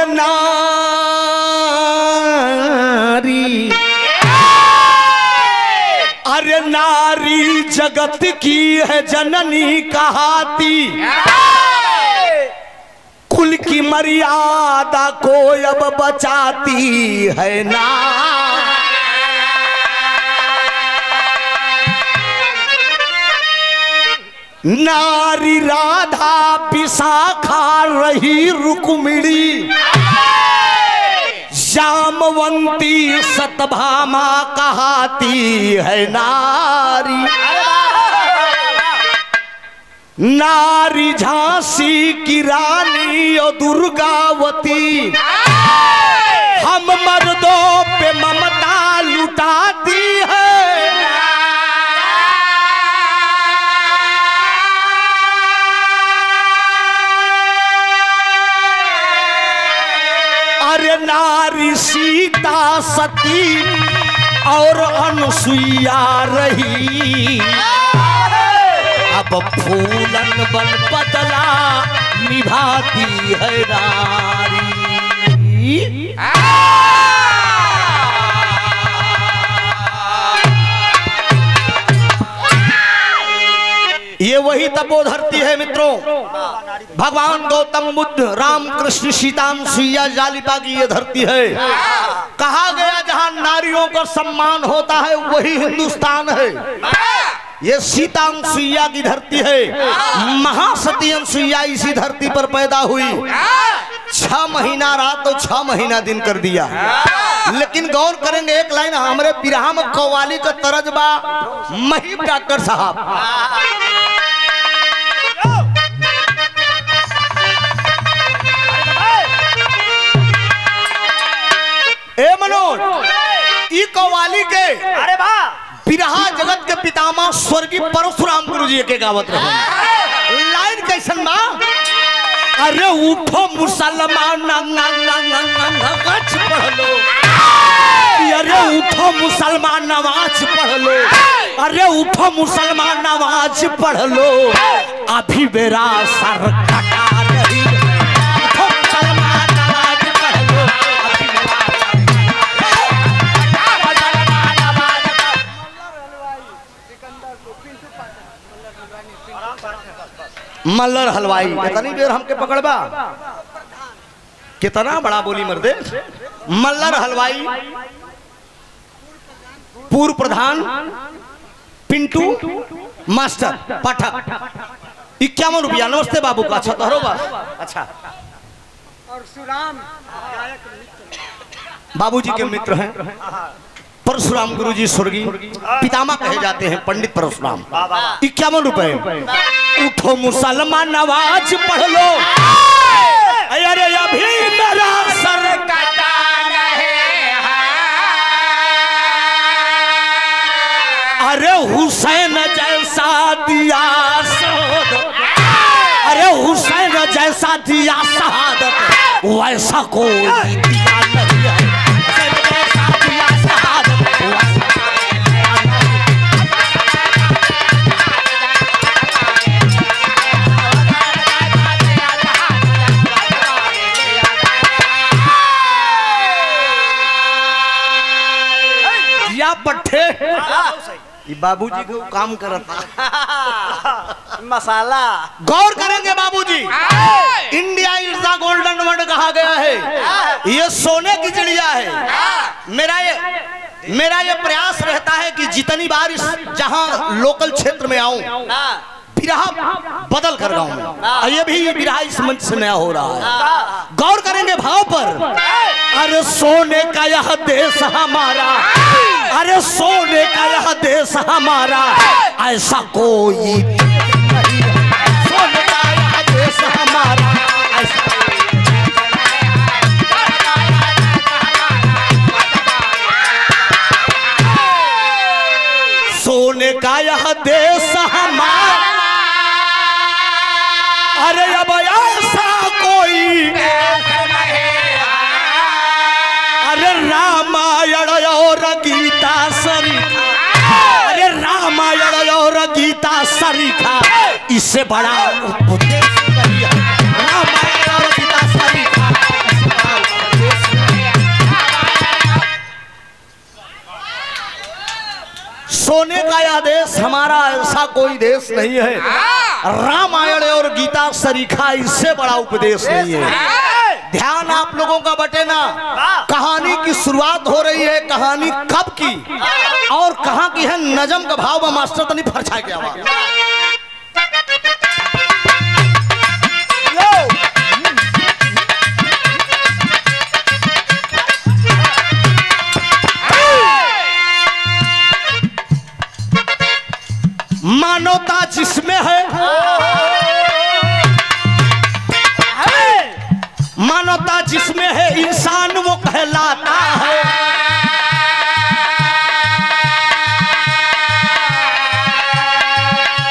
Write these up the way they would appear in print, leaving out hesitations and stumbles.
अरे नारी, अरे नारी जगत की है जननी कहाती, कुल की मर्यादा को अब बचाती है ना। नारी राधा विशाखा रही रुक्मिणी, जामवंती सतभामा कहाती है नारी। नारी झांसी की रानी और दुर्गावती, हम मर्दों पे ममता लुटाती है। अरे नारी सीता सती और अनुसुईया रही, अब फूलन बन बदला निभाती है नारी। ये वही तपोधरती है मित्रों, भगवान गौतम बुद्ध, राम कृष्ण, सीता अनुसुईया जालिपा की ये धरती है। कहा गया जहां नारियों का सम्मान होता है वही हिंदुस्तान है। ये सीता अनुसुईया की धरती है। महासती अनुसुईया इसी धरती पर पैदा हुई। 6 महीना रात और 6 महीना दिन कर दिया। लेकिन गौर करेंगे एक लाइन हमारे बिरहा में कव्वाली का तरजबा महिब डॉक्टर साहब। ए मनोज, ई कव्वाली के अरे वाह बिरहा जगत के पितामह स्वर्गीय परशुराम गुरु जी के गावत रहे। लाइन कैसन बा? अरे उठो मुसलमान नमाज पढ़ लो, अरे उठो मुसलमान नमाज पढ़ लो, अरे उठो मुसलमान नमाज पढ़ लो, अभी मेरा सर कटा रही। उठो मुसलमान नमाज पढ़ लो, अभी मेरा मल्लर हलवाई कितनी देर हमके पकड़बा, कितना बड़ा बोली मर्दे। मल्लर हलवाई, पूर्व प्रधान पिंटू मास्टर पाठक, 51 रुपया। नमस्ते बाबू का। अच्छा तो अच्छा, और सुराम बाबूजी के मित्र हैं परशुराम गुरु जी, स्वर्गीय पितामह कहे जाते हैं पंडित परशुराम। 51 रुपए। उठो मुसलमान नमाज पढ़ लो, अरे अभी मेरा सर कटा रहे हैं। अरे हुसैन जैसा दिया शहादत, अरे हुसैन जैसा दिया शहादत वैसा कोई दिया नहीं है। पट्टे बाबूजी को काम करता मसाला। गौर करेंगे बाबूजी, India is the golden word कहा गया है। ये सोने की चिड़िया है। मेरा ये प्रयास रहता है कि जितनी बार इस जहां लोकल क्षेत्र में आऊं बिरहा बदल कर गाऊं। ये भी बिरहा इस मंच से नया हो रहा है। गौर करेंगे भाव पर। अरे सोने का यह देश हमारा, अरे सोने का यह देश हमारा, ऐसा कोई नहीं। सोने का यह देश हमारा, ऐसा सोने का यह देश हमारा, अरे अब ऐसा कोई, अरे रामायण और गीता सरीखा, अरे रामायण और गीता सरीखा, इससे बड़ा उपदेश नहीं है। रामायण और गीता सरीखा, सोने का यह देश हमारा ऐसा कोई देश नहीं है। रामायण और गीता सरीखा इससे बड़ा उपदेश नहीं है। ध्यान आप लोगों का बटे ना। कहानी की शुरुआत हो रही है, कहानी कब की और कहां की है, नजम का भाव में मास्टर तो नहीं फरछा के आवाज। मानवता जिसमें है, मानवता जिसमें है इंसान वो कहलाता है।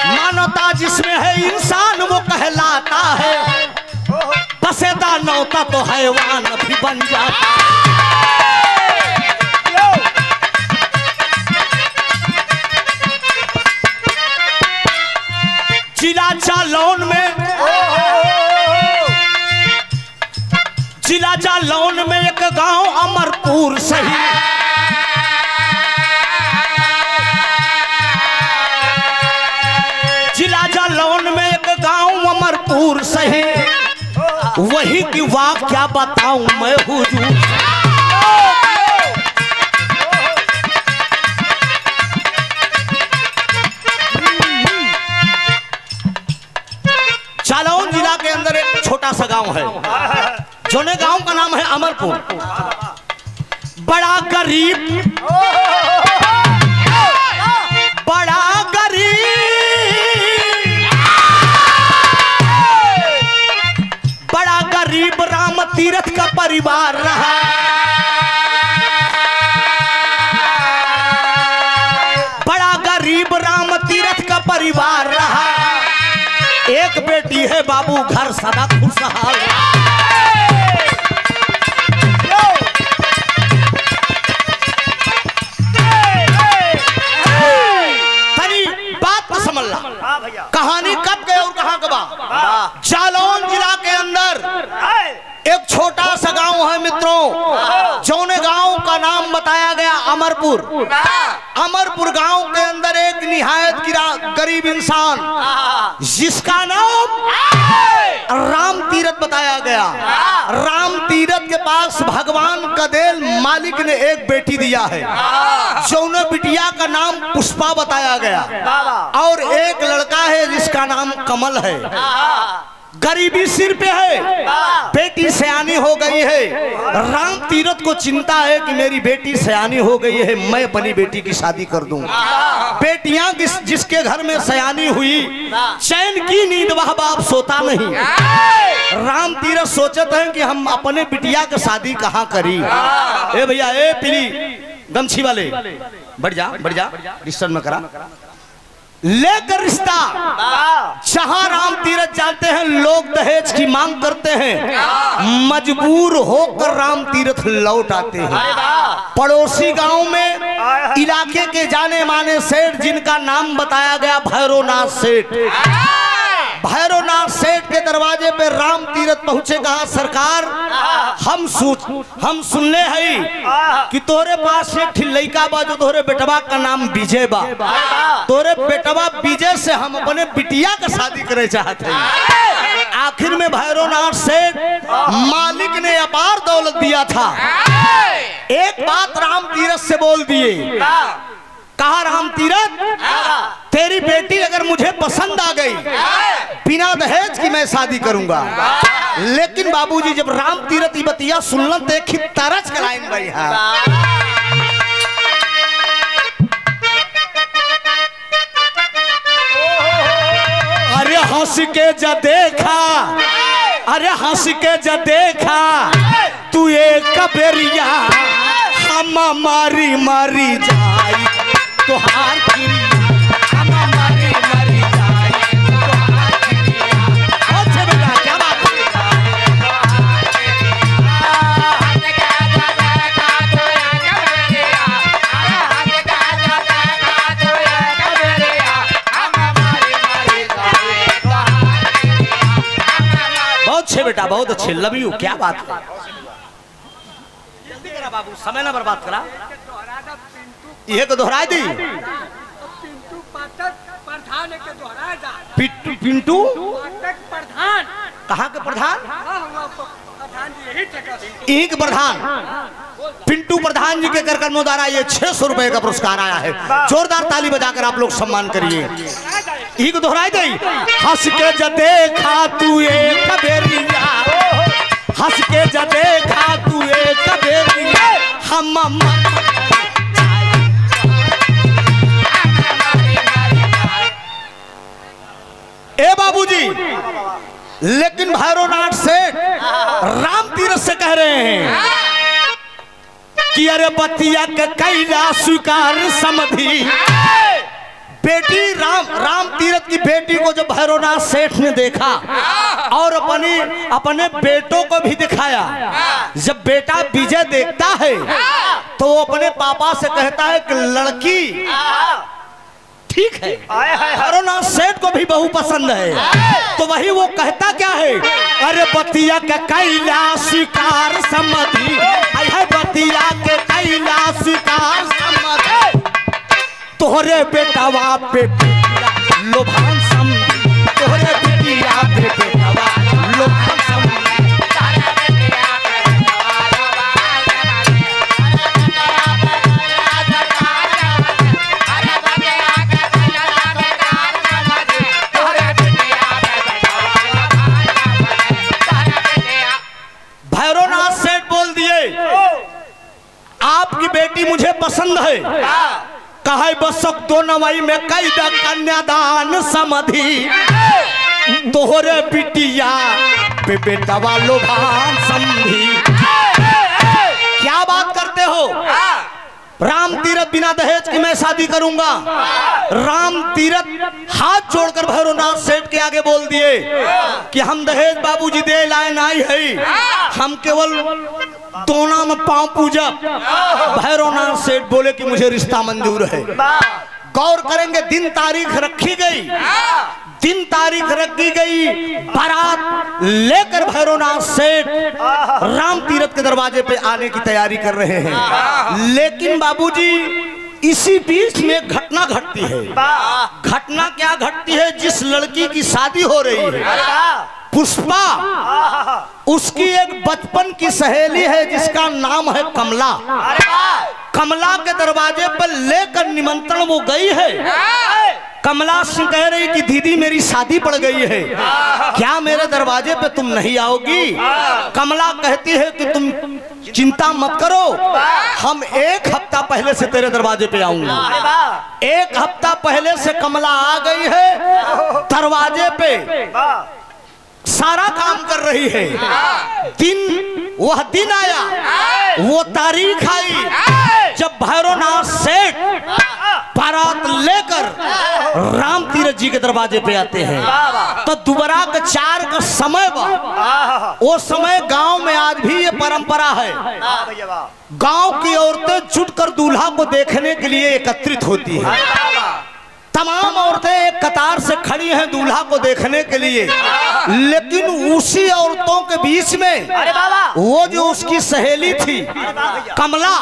मानवता जिसमें है इंसान वो कहलाता है। बसेदा नौता तो हैवान भी बन जाता है। जिला जालौन में, जिला जालौन में एक गांव अमरपुर सही। जिला जालौन में एक गांव अमरपुर सही। वही की वाक़ क्या बताऊं मैं हुजूर। जालौन जिला के अंदर एक छोटा सा गांव है, जोने गांव का नाम है अमरपुर। बड़ा गरीब, बड़ा गरीब, बड़ा गरीब राम तीरथ का परिवार रहा। बड़ा गरीब राम तीरथ का परिवार रहा। एक बेटी है बाबू, घर सदा खुशहाल। तनी बात को समझ ला। कहानी कब गए और कहां कब? जालौन जिला के अंदर एक छोटा सा गांव है मित्रों, जौने गांव का नाम बताया गया अमरपुर। अमरपुर गांव के अंदर एक निहायत गरीब इंसान जिसका नाम राम तीरथ बताया गया। राम तीरथ के पास भगवान कदेल मालिक ने एक बेटी दिया है, जौने बिटिया का नाम पुष्पा बताया गया, और एक लड़का है जिसका नाम कमल है। गरीबी सिर पे है, बेटी सयानी हो गई है। राम तीरथ को चिंता है कि मेरी बेटी सयानी हो गई है, मैं अपनी बेटी की शादी कर दूं। बेटियां जिसके घर में सयानी हुई, चैन की नींद वह बाप सोता नहीं। राम तीरथ सोचते हैं कि हम अपने बिटिया की शादी कहाँ करी। ए भैया, ए पीली गमछी वाले, बढ़ जा डिस्टर्ब में करा, लेकर रिश्ता। जहां राम तीरथ जाते हैं लोग दहेज की मांग करते हैं, मजबूर होकर राम तीरथ लौट आते हैं। पड़ोसी गांव में इलाके के जाने माने सेठ, जिनका नाम बताया गया भैरवनाथ सेठ। भैरवनाथ सेठ के दरवाजे पे राम तीरथ पहुंचे, कहा सरकार हम सुनले हैं कि तोरे पास एक लड़का बा जो तोरे बेटवा का नाम विजय बा। तोरे बेटवा विजय से हम अपने बिटिया का शादी करे चाहते हैं। आखिर में भैरवनाथ सेठ मालिक ने अपार दौलत दिया था, एक बात राम तीरथ से बोल दिए। कहा राम तीरथ, तेरी बेटी अगर मुझे पसंद आ गई, बिना दहेज की मैं शादी करूंगा। लेकिन बाबूजी जब राम तीरथ की बतिया सुनलन देखी तरस कराइन भाई। अरे हंस के जा देखा, अरे हंस के जा देखा, तू एक कबेरिया हम मारी मारी जाई तोहार गिरिया, हम मारी मारी जाई तोहार गिरिया। अच्छा बेटा, क्या बात है? बहुत अच्छे बेटा, बहुत अच्छे, लव यू। क्या बात है? जल्दी करा बाबू, समय ना बर्बाद करा। ये तो दोहराई दी। पाठक प्रधान के दोहराया जा। पिंटू पाठक प्रधान कहाँ के प्रधान? प्रधान जी यही ठेका एक प्रधान पिंटू प्रधान जी के कार्यक्रम द्वारा ये 600 रुपए का पुरस्कार आया है। जोरदार ताली बजाकर आप लोग सम्मान करिए। एक दोहराई दे। हंस के जदे खा तू एक बेरिया, हंस के जदे खा तू एक बेरिया, हम ए बाबूजी। लेकिन भैरवनाथ से राम तीरथ से कह रहे हैं कि अरे बतिया के कैला स्वीकार समधी। बेटी राम तीरथ की बेटी को जब भैरवनाथ सेठ ने देखा और अपने बेटों को भी दिखाया, जब बेटा विजय देखता है तो वो अपने पापा से कहता है कि लड़की ठीक है। भैरवनाथ सेठ को भी बहु पसंद है, तो वही वो कहता क्या है, अरे बतिया के कैला स्वीकार समधी, अरे बतिया के कैला स्वीकार समधी, तोहरे बेटावा पे लोभान समधी, तोहरे बेटिया पे बेटावा लोभान समधी। भैरवनाथ सेठ बोल दिए आपकी बेटी मुझे पसंद है, कहा बसक दो नवाई में कैदा कन्यादान समधी, तोहरे बिटिया पे बेटवा लोभान समधी। क्या बात करते हो? राम तीरथ बिना दहेज की मैं शादी करूंगा। राम तीरथ हाथ जोड़कर भैरवनाथ सेठ के आगे बोल दिए कि हम दहेज बाबूजी दे लाए नहीं है, हम केवल दोना में पांव पूजा। भैरवनाथ सेठ बोले कि मुझे रिश्ता मंजूर है। गौर करेंगे, दिन तारीख रखी गई, दिन तारीख रखी गई, बारात लेकर भैरवनाथ सेठ राम तीरथ के दरवाजे पे आने की तैयारी कर रहे हैं। लेकिन बाबूजी इसी बीच में एक घटना घटती है। घटना क्या घटती है? जिस लड़की की शादी हो रही है पुष्पा, उसकी एक बचपन की सहेली है जिसका नाम है कमला। कमला के दरवाजे पर लेकर निमंत्रण वो गई है। कमला से कह रही कि दीदी मेरी शादी पड़ गई है, क्या मेरे दरवाजे पे तुम नहीं आओगी? कमला कहती है कि तुम चिंता मत करो, हम 1 हफ्ता पहले से तेरे दरवाजे पे आऊंगा। 1 हफ्ता पहले से कमला आ गई है, दरवाजे पे सारा काम कर रही है। वह दिन आया, वो तारीख आई जब भैरवनाथ सेठ बारात लेकर राम तीरथ जी के दरवाजे पे आते हैं। तो दोबारा के 4 का समय वो समय गांव में आज भी ये परंपरा है, गांव की औरतें जुटकर दूल्हा को देखने के लिए एकत्रित होती हैं। तमाम औरतें एक कतार से खड़ी हैं दूल्हा को देखने के लिए। लेकिन उसी औरतों के बीच में वो जो उसकी सहेली थी कमला,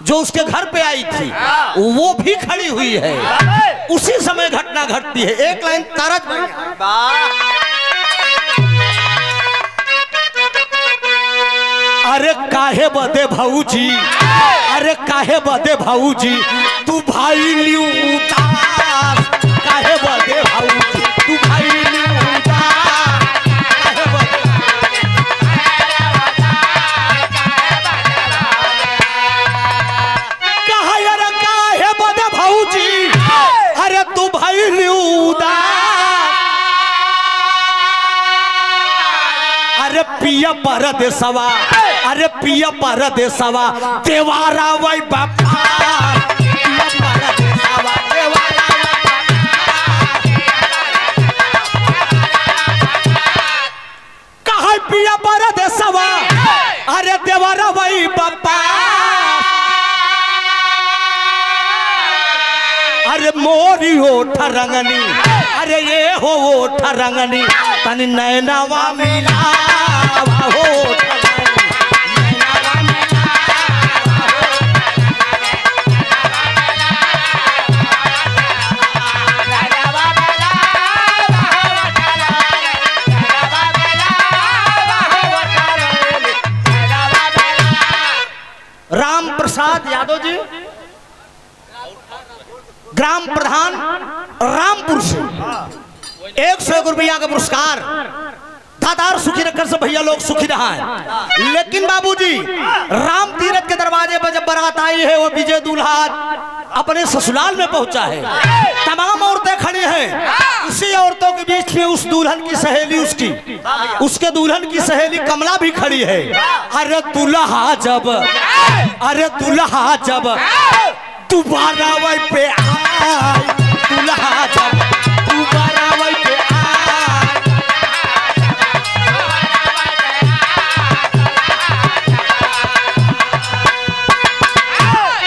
जो उसके घर पे आई थी, वो भी खड़ी हुई है। उसी समय घटना घटती है। एक लाइन तरज अरे काहे बदे भाऊजी, अरे काहे बदे भाऊजी तू भाई लियू उतार, काहे बदे भाऊजी तू भाई लियू उतार, काहे बदे कहा यार काहे बदे भाऊजी, अरे तू भाई लियू उतार। अरे पिया परदेसवा, अरे पिया परदेसवा देवारा वही बापा, पिया परदेसवा देवारा कहा पिया परदेसवा, अरे देवारा वही बापा। अरे मोरी ओठ रंगनी, अरे ये हो ओठ रंगनी तनी नैनावा मिला हो, राम प्रसाद यादव जी, ग्राम प्रधान रामपुर से 101 रुपया का पुरस्कार। दातार सुखी रखकर से भैया लोग सुखी रहा है। लेकिन बाबूजी राम तीरथ के दरवाजे पर जब बारात आई है, वो विजय दूल्हा अपने ससुराल में पहुंचा है। तमाम औरतें खड़ी हैं। उसी औरतों के बीच में उस दुल्हन की सहेली, उसके दुल्हन की सहेली कमला भी खड़ी है। अरे दूल्हा जब दोबारा वही पे आए, दूल्हा जब दोबारा वही पे आए,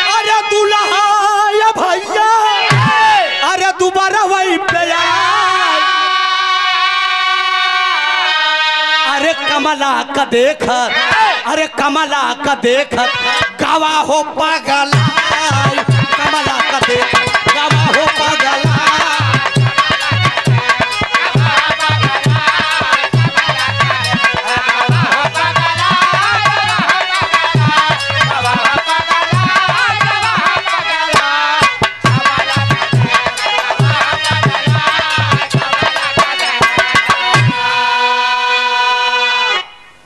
अरे दूल्हा या भैया, अरे दोबारा वही पे आए, अरे कमला का देखत, अरे कमला का देखत गावा हो पागल, कमला का देखत गावा हो पागल।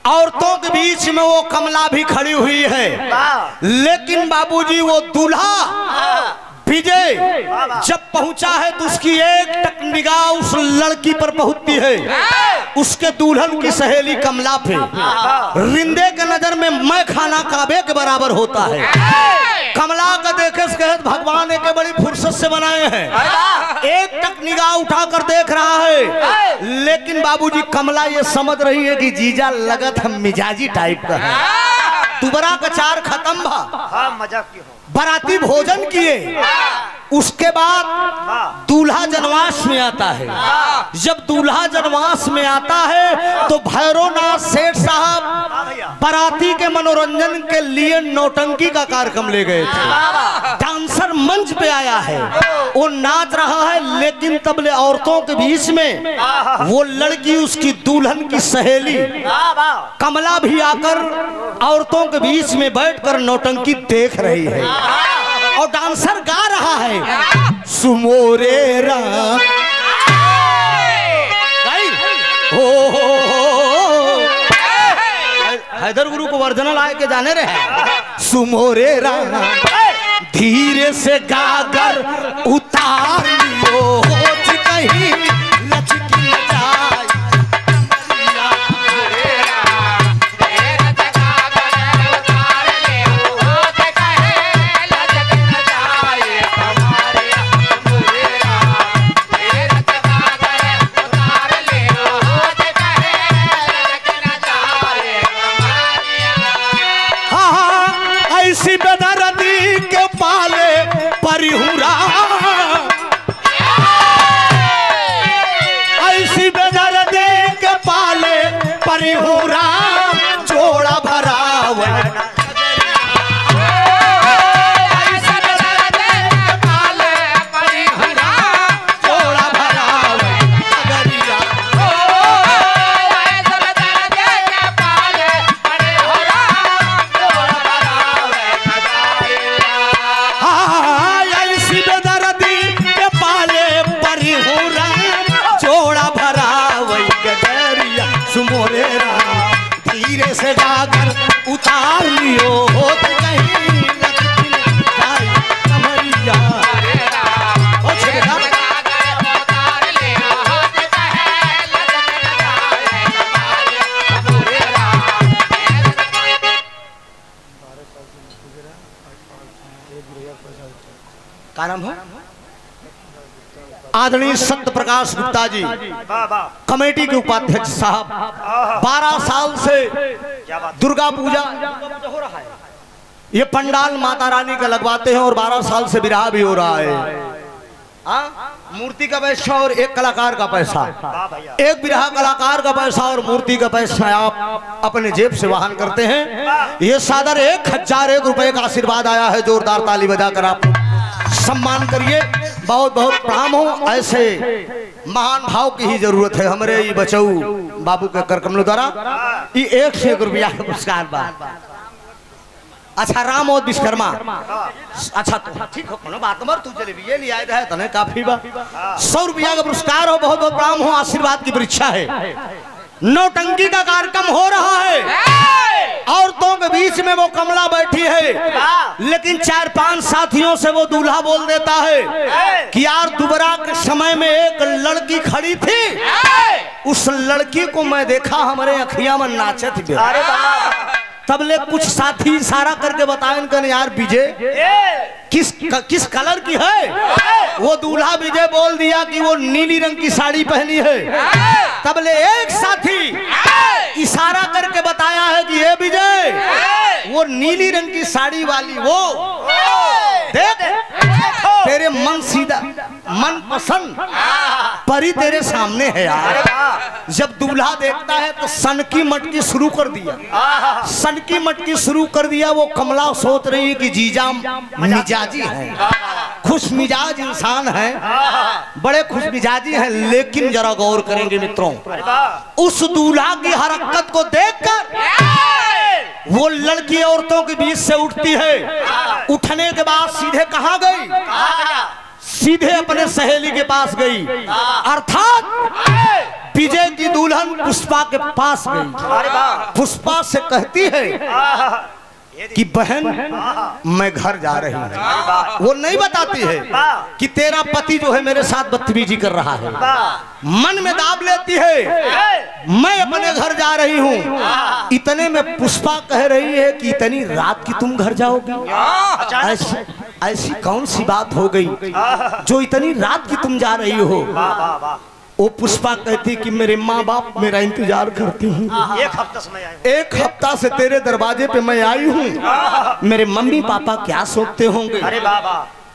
औरतों के बीच में वो कमला भी खड़ी हुई है। लेकिन बाबूजी वो दूल्हा विजय जब पहुंचा है तो उसकी एक टक निगाह उस लड़की पर पहुंचती है, उसके दुल्हन की सहेली कमला पे। रिंदे के नजर में मैं खाना काबे के बराबर होता है। कमला का देखे भगवान एक बड़ी फुर्सत से बनाए हैं। एक टक निगाह उठाकर देख रहा है। लेकिन बाबूजी कमला ये समझ रही है कि जीजा लगत हम मिजाजी टाइप का है। दुबरा का चार खत्म भा, मजाक की हो। बाराती भोजन किए। उसके बाद दूल्हा जनवास में आता है। जब दूल्हा जनवास में आता है तो भैरवनाथ सेठ साहब बाराती के मनोरंजन के लिए नौटंकी का कार्यक्रम ले गए थे। डांसर मंच पे आया है, वो नाच रहा है। लेकिन तबले औरतों के बीच में वो लड़की, उसकी दुल्हन की सहेली कमला भी आकर औरतों के बीच में बैठकर नौटंकी देख रही है। और डांसर गा रहा है सुमोरे राम, हैदर गुरु को वर्जनल आए के जाने रहे। सुमोरे राम धीरे से गागर उतार लियो, कहीं लचकी न जाए। ऐसी बेदर्दी के पाले परिहुरा, ऐसी बेदर्दी के पाले परिहुरा जोड़ा भराव। धीरे से गाकर उतार लियो, कहीं कमरिया। क्या नाम है? आदरणीय सत्य प्रकाश गुप्ता जी, कमेटी के उपाध्यक्ष साहब। 12 साल से दुर्गा पूजा हो रहा है। ये पंडाल माता रानी का लगवाते हैं और 12 साल से विवाह भी हो रहा है। मूर्ति का पैसा और एक कलाकार का पैसा, एक विवाह कलाकार का पैसा और मूर्ति का पैसा आप अपने जेब से वहन करते हैं। ये सादर 1001 रुपए का आशीर्वाद आया है। जोरदार ताली बजाकर आप सम्मान करिए। बहुत बहुत प्रणाम हो। ऐसे महान भाव की ही जरूरत है हमारे ये बचाऊ बाबू के कर कमलों द्वारा। ये 101 रुपया का पुरस्कार बा। अच्छा राम और विश्वकर्मा अच्छा तो ठीक हो कोनो बात मर तू चले ये लिए आए रहे तने काफी बा 100 रुपया का पुरस्कार हो बहुत बहुत प्रणाम हो आशीर्वाद की परीक्षा है नौटंकी का कार्यक्रम हो रहा है औरतों के बीच में वो कमला बैठी है लेकिन 4-5 साथियों से वो दूल्हा बोल देता है कि यार दोबारा के समय में एक लड़की खड़ी थी उस लड़की को मैं देखा हमारे अखियां में नाचे थी तब ले कुछ साथी इशारा करके बताएं कि यार विजय किस कलर की है वो दूल्हा विजय बोल दिया कि वो नीली रंग की साड़ी पहनी है तब ले एक साथी इशारा करके बताया है कि ये विजय वो नीली रंग की साड़ी वाली वो देख तेरे मन सीधा मन पसंद परी तेरे सामने है यार जब दूल्हा देखता है तो सन की मटकी शुरू कर दिया सन की मटकी शुरू कर दिया वो कमला सोच रही है कि जीजा मिजाजी है खुश मिजाज इंसान है बड़े खुश मिजाजी हैं लेकिन जरा गौर करेंगे मित्रों उस दूल्हा की हरकत को देखकर वो लड़की औरतों के बीच से उठती है उठने के बाद सीधे कहां गई सीधे अपने सहेली के पास गई अर्थात विजय की दुल्हन पुष्पा के पास गई पुष्पा से कहती है कि बहन मैं घर जा रही हूँ वो नहीं बताती है कि तेरा पति जो है मेरे साथ बदतमीजी कर रहा है मन में दाब लेती है मैं अपने घर जा रही हूँ इतने में पुष्पा कह रही है कि इतनी रात की तुम घर जाओगी ऐसी कौन सी बात हो गई जो इतनी रात की तुम जा रही हो वो पुष्पा कहती कि मेरे माँ बाप मेरा इंतजार करते हैं एक हफ्ता से तेरे दरवाजे पे मैं आई हूँ मेरे मम्मी पापा क्या सोचते होंगे अरे बाबा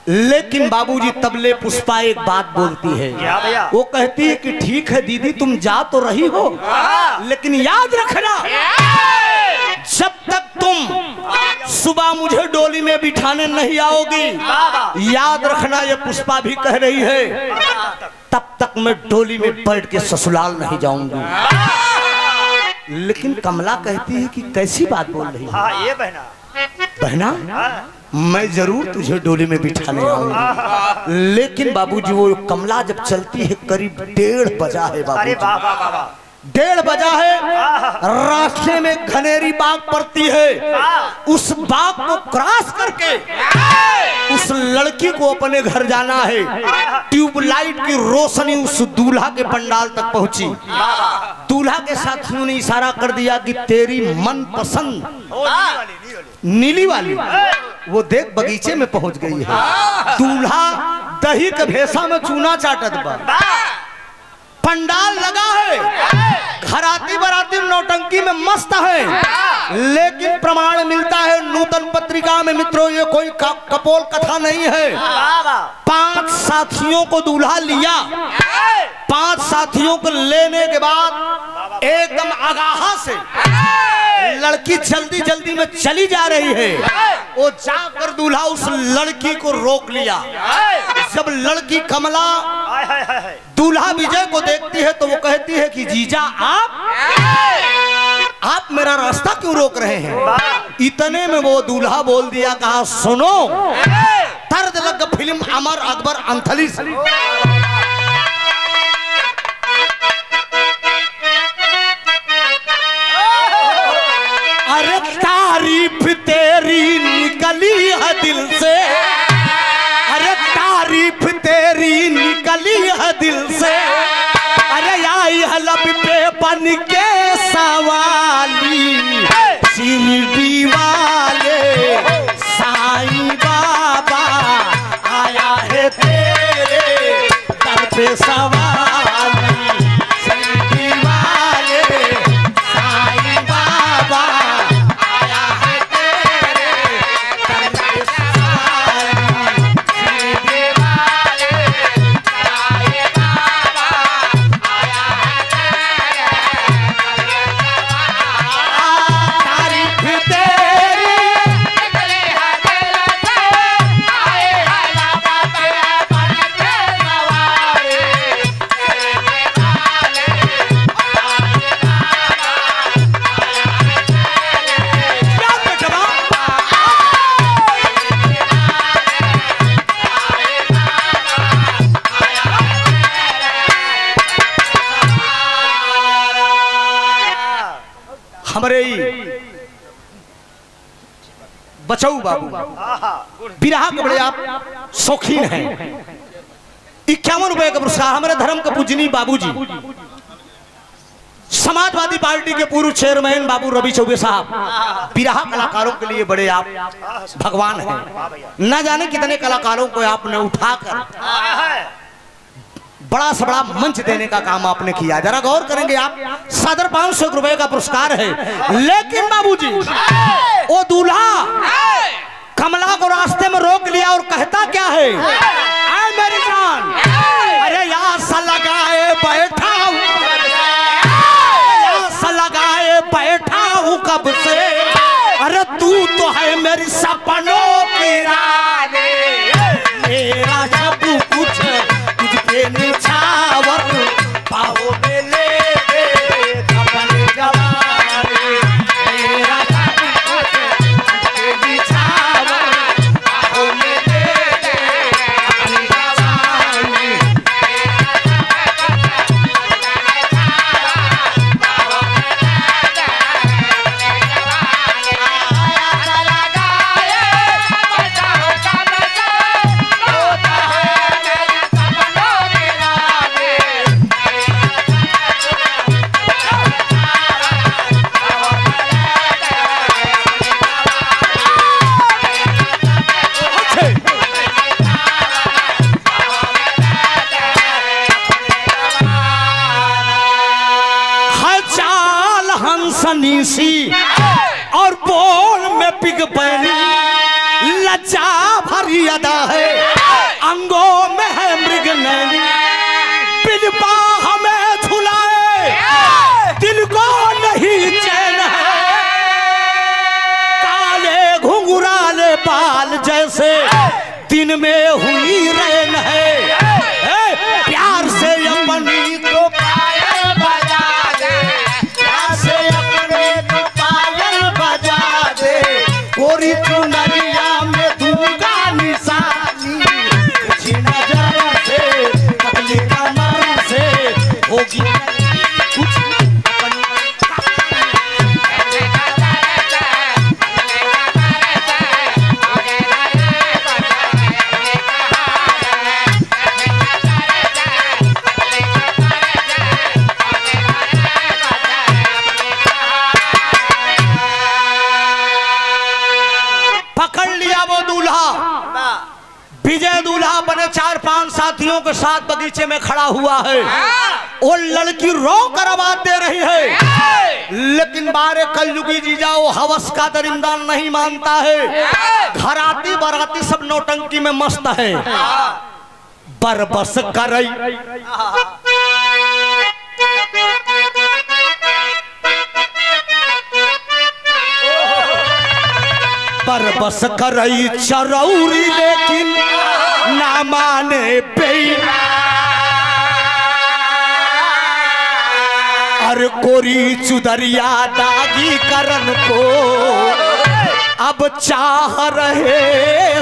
लेकिन बाबूजी तबले पुष्पा एक बात बोलती है वो कहती है कि ठीक है दीदी तुम जा तो रही हो लेकिन याद रखना जब तक तुम सुबह मुझे डोली में बिठाने नहीं आओगी याद रखना ये पुष्पा भी कह रही है तब तक मैं डोली में बैठ के ससुराल नहीं जाऊंगी लेकिन कमला कहती है कि कैसी बात बोल रही है ये बहना मैं जरूर तुझे डोली में बिठाने आऊंगा लेकिन बाबूजी वो कमला जब चलती है करीब 1:30 बजा है बाबूजी 1:30 बजा है रास्ते में घनेरी बाग पड़ती है उस बाग को क्रॉस करके उस लड़की को अपने घर जाना है ट्यूबलाइट की रोशनी उस दूल्हा के पंडाल तक पहुंची दूल्हा के साथियों ने इशारा कर दिया कि तेरी मन पसंद नीली वाली वो देख बगीचे में पहुंच गई है दूल्हा दही के भेसा में चूना चाटत बा पंडाल लगा है घराती बराती नौटंकी में मस्त है लेकिन प्रमाण मिलता है नूतन पत्रिका में मित्रों ये कोई कपोल कथा नहीं है 5 साथियों को दूल्हा लिया 5 साथियों को लेने के बाद एकदम आगाहा से लड़की जल्दी जल्दी में चली जा रही है वो जाकर दूल्हा उस लड़की को रोक लिया जब लड़की कमला दूल्हा विजय को देखती है तो वो कहती है कि जीजा आप मेरा रास्ता क्यों रोक रहे हैं इतने में वो दूल्हा बोल दिया कहा सुनो दर्द लग फिल्म अमर अकबर अंथली से अरे तारीफ तेरी निकली है दिल से अरे तारीफ तेरी निकली है दिल से अरे आई हलब पे बन के सवाली शिरडी वाले साईं बाबा आया है तेरे दर पे सवाली शिरडी वाले साईं बाबा आया है तेरे दर पे सवाली शिरडी वाले साईं बाबा आया है तेरे बचाऊ बाबू बिरहा के बड़े आप शौकीन हैं। 51 रुपए का पुरस्कार हमारे धर्म के पूजनी बाबूजी समाजवादी पार्टी के पूर्व चेयरमैन बाबू रवि चौबे साहब बिरहा कलाकारों के लिए बड़े आप भगवान हैं। न जाने कितने कलाकारों को आपने उठाकर बड़ा से बड़ा मंच देने का काम आपने किया। जरा गौर करेंगे आप, सदर 500 रुपए का पुरस्कार है। लेकिन बाबूजी वो दूल्हा कमला को रास्ते में रोक लिया और कहता क्या है, आए मेरी जान, अरे यहाँ सा लगाए बैठा हूँ, यहाँ सा लगाए बैठा हूँ कब से, अरे तू तो है मेरी सपनों की रानी, मेरा सब कुछ तुझके निछावर पाओ में ले अपन जवानी, मेरा सब कुछ तुझके निछावर पाओ में ले अपन जवानी। हंसनीसी और बोल में पिग पैनी, लज्जा भरी अदा है, अंगों में है मृग नैनी, बिलबा हमें झुलाए दिल को नहीं चैन है, काले घुंघराले बाल जैसे दिन में हुई रैन है, प्यार से अपनी को पायल बजा दे, प्यार से अपने को पायल बजा दे, गोरी चुनरिया में दूंगा निशानी, कुछ नजर से पतली कमर से होगी कुछ विजय दूल्हा बने 4-5 साथियों के साथ बगीचे में खड़ा हुआ है। वो लड़की रो कर आवाज दे रही है, लेकिन बारे कलयुगी जीजा वो हवस का दरिंदा नहीं मानता है। घराती बराती सब नौटंकी में मस्त है। बरबस करई बरबस करई चरौरी, लेकिन ना माने पे, अरे कोरी चुदरिया दागी करन को अब चाह रहे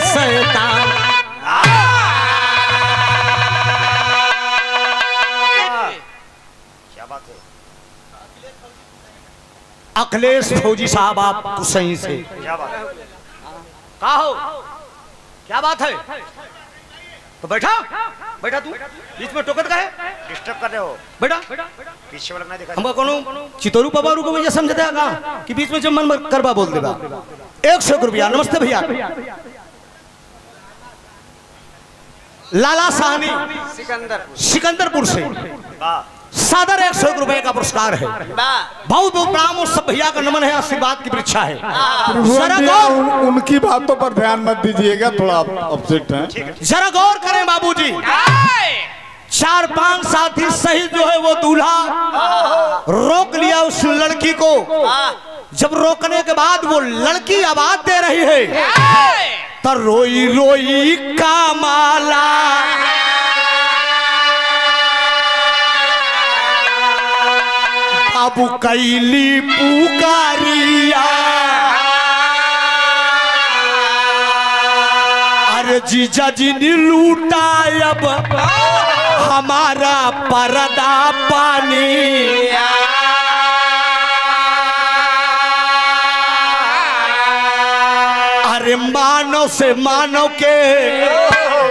शैतान। क्या बात है अखिलेश फौजी साहब, आप सही से क्या बात है, कहा हो क्या बात है, तो बैठा बैठा, तू बीच में टोकत का है, डिस्टर्ब कर रहे हो, बैठा पीछे वाला ना देखा, हमको कोनो चितोरू पवारू को मुझे समझते हैं कि बीच में जब मन करवा बोल देगा। 100 रुपया। नमस्ते भैया, लाला साहनी सिकंदरपुर से सादर 100 रुपए का पुरस्कार है। बहुत बहुत प्रणाम, उस सब भैया का नमन है, आशीर्वाद की परीक्षा है। जरा गौर, उनकी बातों पर ध्यान मत दीजिएगा, थोड़ा अपसेट है। जरा गौर करें बाबूजी, 4-5 साथी सहित जो है वो दूल्हा रोक लिया उस लड़की को। जब रोकने के बाद वो लड़की आवाज दे रही है, तो रोई रोई का माला, बाबू कैली पुकारिया, अरे जीजा जी ने लूटा अब हमारा पर्दा पानी, अरे अरे मानव से मानव के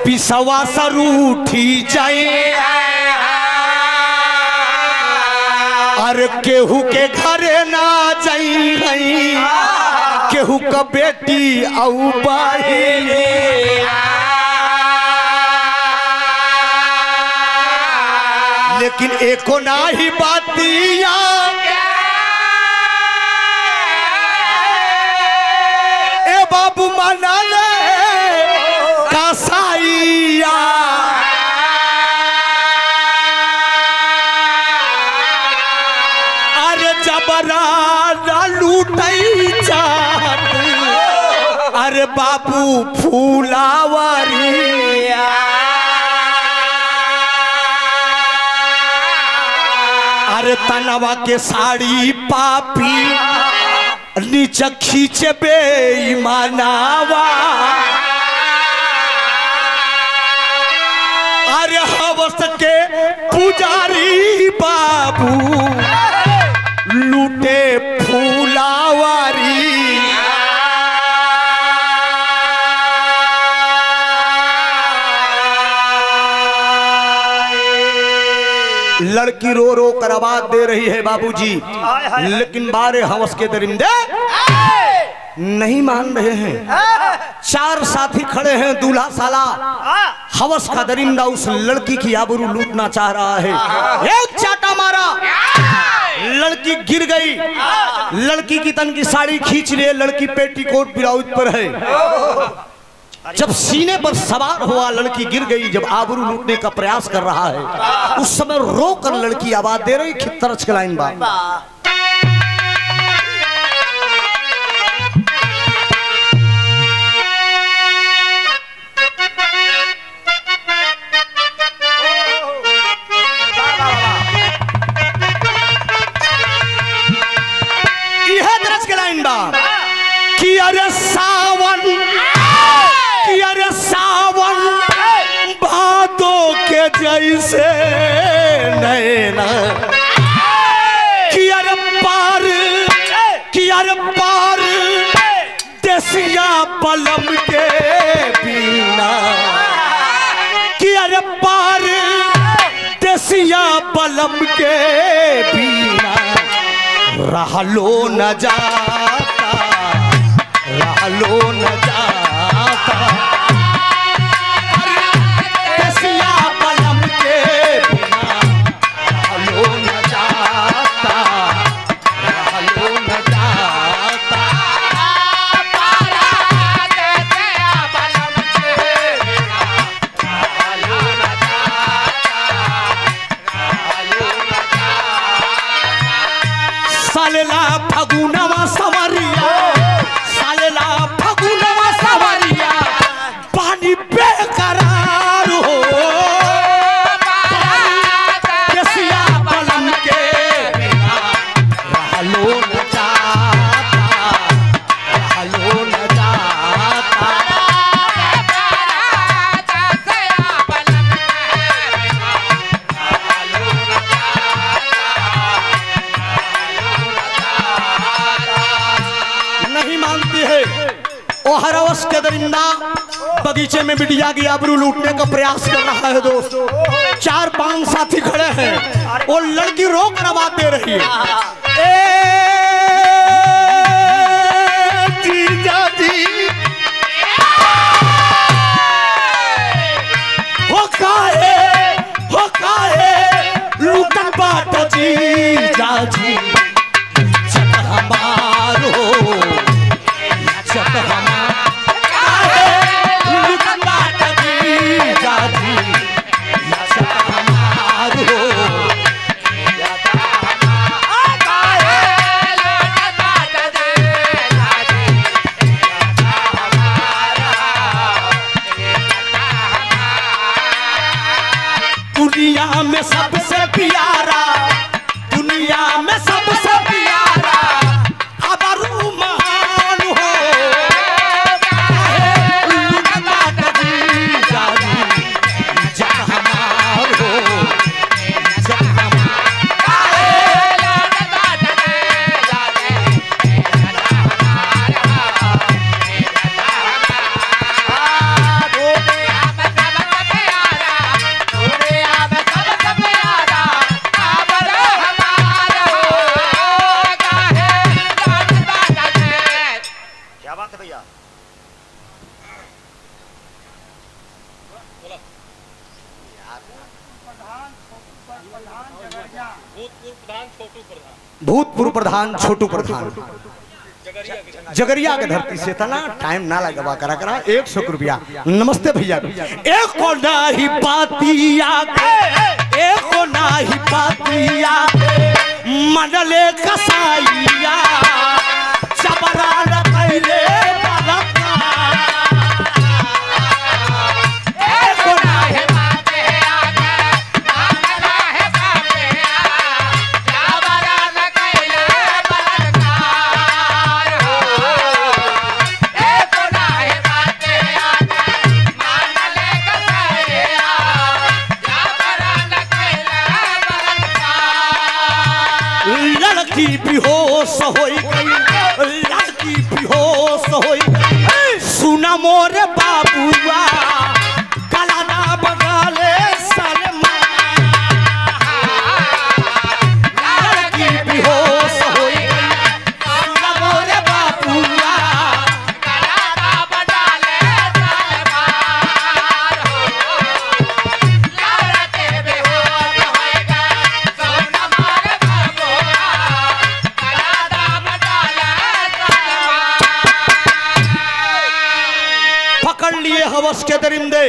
विश्वास रूठी जाए, अरे केहू के घरे ना जाई, केहू का बेटी औ बहिनी, लेकिन एको ना ही बातिया ए बाबू मना ले कसाईया, अरे जबरा लूटई जात, अरे बाबू फूलावरिया, अरे तनवा के साड़ी पापी नीचे खींचे बेईमानावा, अरे हवस के पुजारी बाबू लूटे फूलावारी, लड़की रो रो कर आवाज दे रही है बाबूजी, लेकिन बारे हवस के दरिंदे नहीं मान रहे हैं। चार साथी खड़े हैं, दूल्हा साला हवस का दरिंदा उस लड़की की आबरू लूटना चाह रहा है। एक चाटा मारा, लड़की गिर गई, लड़की की तन की साड़ी खींच लिए, लड़की पेटीकोट ब्लाउज पर है। जब सीने पर सवार हुआ लड़की गिर गई, जब आबरू लूटने का प्रयास कर रहा है, उस समय रोकर लड़की आवाज दे रही, खित्तरच के लाइन बा यह दरज के लाइन बा कि अरे सावन, कि अरे सावन भादो के जैसे नैना, कि अरे पार, कि अरे पार देसिया पलम के बिना, कि अरे पार देसिया पलम के बिना रहलो न जाता, रहलो न जाता, देसिया पलम के बिना रहलो न जाता, रहलो न जाता, देसिया पलम के बिना रहलो न जाता, रहलो न जाता। सालेला फगुनवा सवरिया, सालेला फगुनवा सवरिया, पानी बेकरार हो, देसिया पलम के बिना रहलो न जाता, रहलो न जाता, देसिया पलम के बिना रहलो न जाता। नहीं मानती है ओ हरवस के दरिंदा बगीचे में बिटिया की आबरू लूटने का प्रयास कर रहा है। दोस्त चार पांच साथी खड़े हैं, वो लड़की रोक कर आवाज दे रही है, ए जीजा जी हो काहे लूटन बाट जीजा जी, इज्जत हमार हो, इज्जत हमार लूटन बाट जीजा जी, इज्जत हमार हो, काहे भूतपूर्व प्रधान छोटू प्रधान जगरिया के धरती से था ना, टाइम ना लगवा करा करा 100 रुपया। नमस्ते भैया। एक को नाही पातिया एक को नाही पातिया मनले कसाइया चबरा न कैले बेहोश होई गई, लड़की बेहोश होई गई। सुना मोरे बाबुआ गला ना बगाले सलमा, लड़की बेहोश होई गई। सुना मोरे बाबुआ गला ना बगाले सलमा, लड़के बेहोश होई गई। सुना मोरे बाबुआ पकड़ लिए हवस के दरिंदे।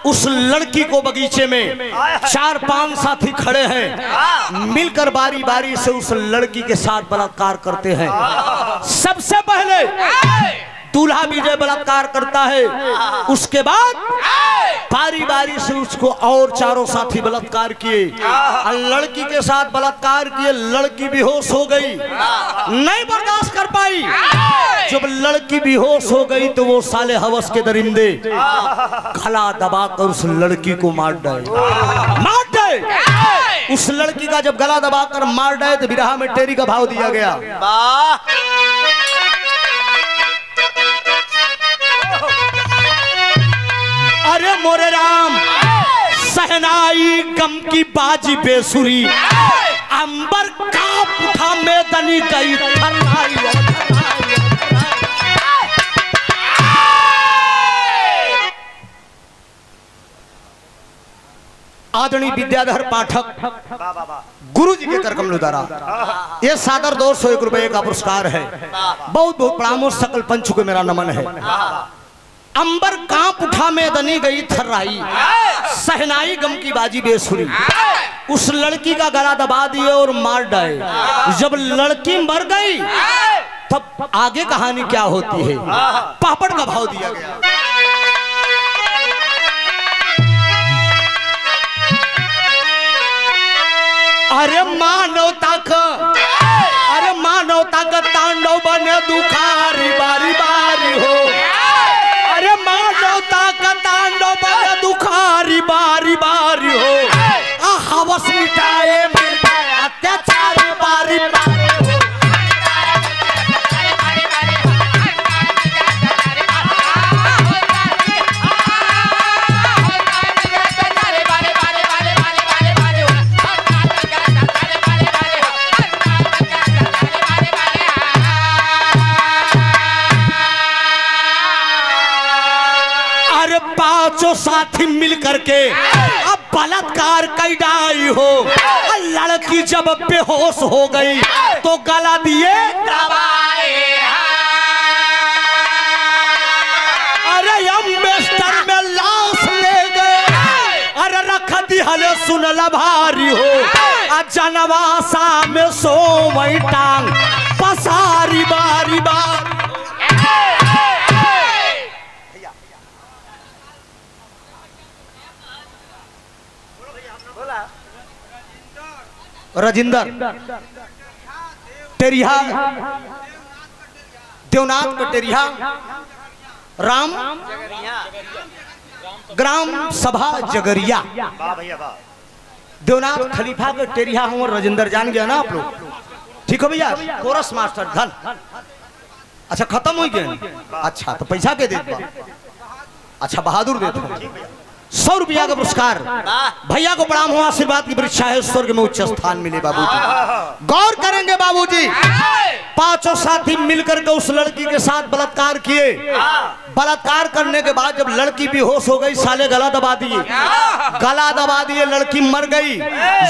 उस लड़की को बगीचे में 4-5 साथी खड़े हैं, मिलकर बारी बारी से उस लड़की के साथ बलात्कार करते हैं। सबसे पहले दूल्हा विजय बलात्कार करता है, उसके बाद बारी बारी से उसको और 4 साथी बलात्कार किए, लड़की के साथ बलात्कार किए। लड़की बेहोश हो गई, नहीं बर्दाश्त कर पाई। जब लड़की बेहोश हो गई तो वो साले हवस के दरिंदे गला दबाकर उस लड़की को मार डाले। उस लड़की का जब गला दबाकर मार डाले तो बिरहा में टेरी का भाव दिया गया। अरे मोरे राम सहनाई गम की बाजी बेसुरी, अंबर कांप उठा मैदानी गई थरनाई। आदरणीय विद्याधर पाठक गुरु जी के कर कमलों द्वारा ये सादर 201 रुपए का पुरस्कार है। बहुत बहुत प्रणाम, सकल पंच को मेरा नमन है। अंबर कांप उठा मैदानी गई थर्राई, सहनाई गम की बाजी बेसुरी। उस लड़की का गला दबा दिए और मार डाले। जब लड़की मर गई तब आगे कहानी क्या होती है, पापड़ का भाव दिया गया। अरे मानवता का तांडव बने दुखारी बारी बारी हो। अरे मानवता का तांडव बने दुखारी बारी बारी हो। हवस मिटाए अत्याचार बारी बारी हो। पांचों साथी मिल करके अब बलात्कार कैदाई हो। लड़की जब बेहोश हो गई तो गला दिए अरे अम्बेस्टर में लाश ले गए। अरे रख दी हले सुनला भारी हो। जनवासा में सो वही टांग पसारी बारी बारी। राजिंदर टेरिहा देवनाथ का टेरिहा राम ग्राम सभा जगरिया देवनाथ खलीफा के टेरिहा हूँ। राजिंदर जान गया ना आप लोग, ठीक हो भैया। कोरस मास्टर धन अच्छा खत्म हो गया। अच्छा तो पैसा के देते? अच्छा बहादुर देते। 100 रुपया का पुरस्कार भैया को प्रणाम हो। आशीर्वाद की परीक्षा है, स्वर्ग में उच्च स्थान मिले बाबूजी। गौर करेंगे बाबूजी, पांचों साथी मिलकर के उस लड़की के साथ बलात्कार किए। बलात्कार करने के बाद जब लड़की बेहोश हो गई, साले गला दबा दिए, गला दबा दिए, लड़की मर गई।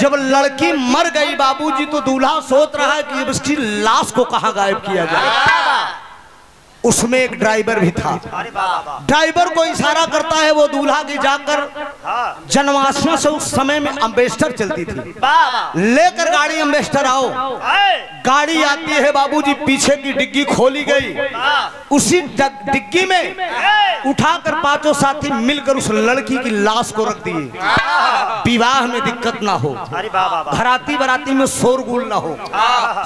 जब लड़की मर गई बाबूजी, तो दूल्हा सोच रहा है कि अब इसकी लाश को कहाँ गायब किया जाए। उसमें एक ड्राइवर भी था। ड्राइवर को इशारा करता है, वो दूल्हा की जाकर जन्माष्टमी से उस समय में अम्बेस्टर चलती थी, लेकर गाड़ी अम्बेस्टर आओ। गाड़ी आती है बाबूजी, पीछे की डिग्गी खोली गई, उसी डिग्गी में उठाकर पांचों साथी मिलकर उस लड़की की लाश को रख दिए। विवाह में दिक्कत ना हो, घराती बराती में शोरगुल ना हो,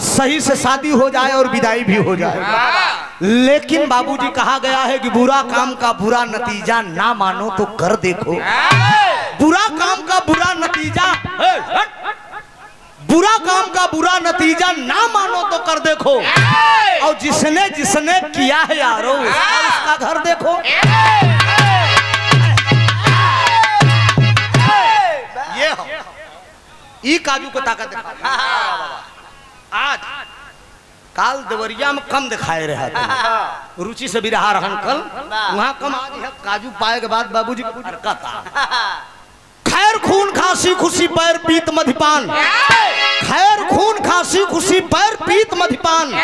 सही से शादी हो जाए और विदाई भी हो जाए। लेकिन बाबूजी कहा गया है कि बुरा काम का बुरा नतीजा ना मानो तो कर देखो। बुरा काम का बुरा नतीजा, बुरा काम का बुरा नतीजा ना मानो तो कर देखो, और जिसने जिसने किया है यारो उसका घर देखो। ये हो ई काजू को ताकत देखा। आज काल देवरिया में कम दिखाए रहा था, रुचि से भी रहा रहन कल वहां कम। आज है काजू पाए के बाद बाबूजी कुछ हरकत था। खैर खून खांसी खुशी पैर पीत मधिपान, खैर खून खांसी खुशी पैर पीत मधिपान,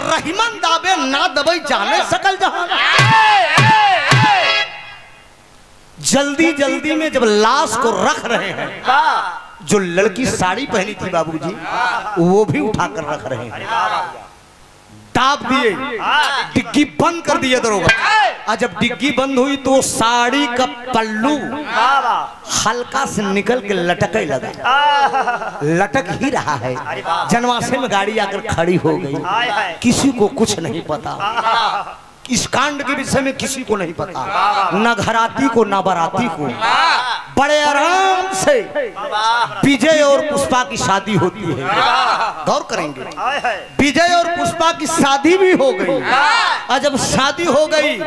रहीमन दाबे ना दबई जाने सकल जहान। जल्दी जल्दी में जब लाश को रख रहे हैं, जो लड़की साड़ी पहनी थी बाबूजी वो भी उठाकर रख रहे हैं। दाब दिए, डिग्गी बंद कर दिए दरोगा। और जब डिग्गी बंद हुई तो साड़ी का पल्लू हल्का से निकल के लटकने लगा, लटक ही रहा है। जनवासे में गाड़ी आकर खड़ी हो गई, किसी को कुछ नहीं पता। इस कांड के विषय में किसी को नहीं पता, न घराती को न बाराती को। बड़े आराम से विजय और पुष्पा की शादी होती है। गौर करेंगे, विजय और पुष्पा की शादी भी हो गई। और जब शादी हो गई,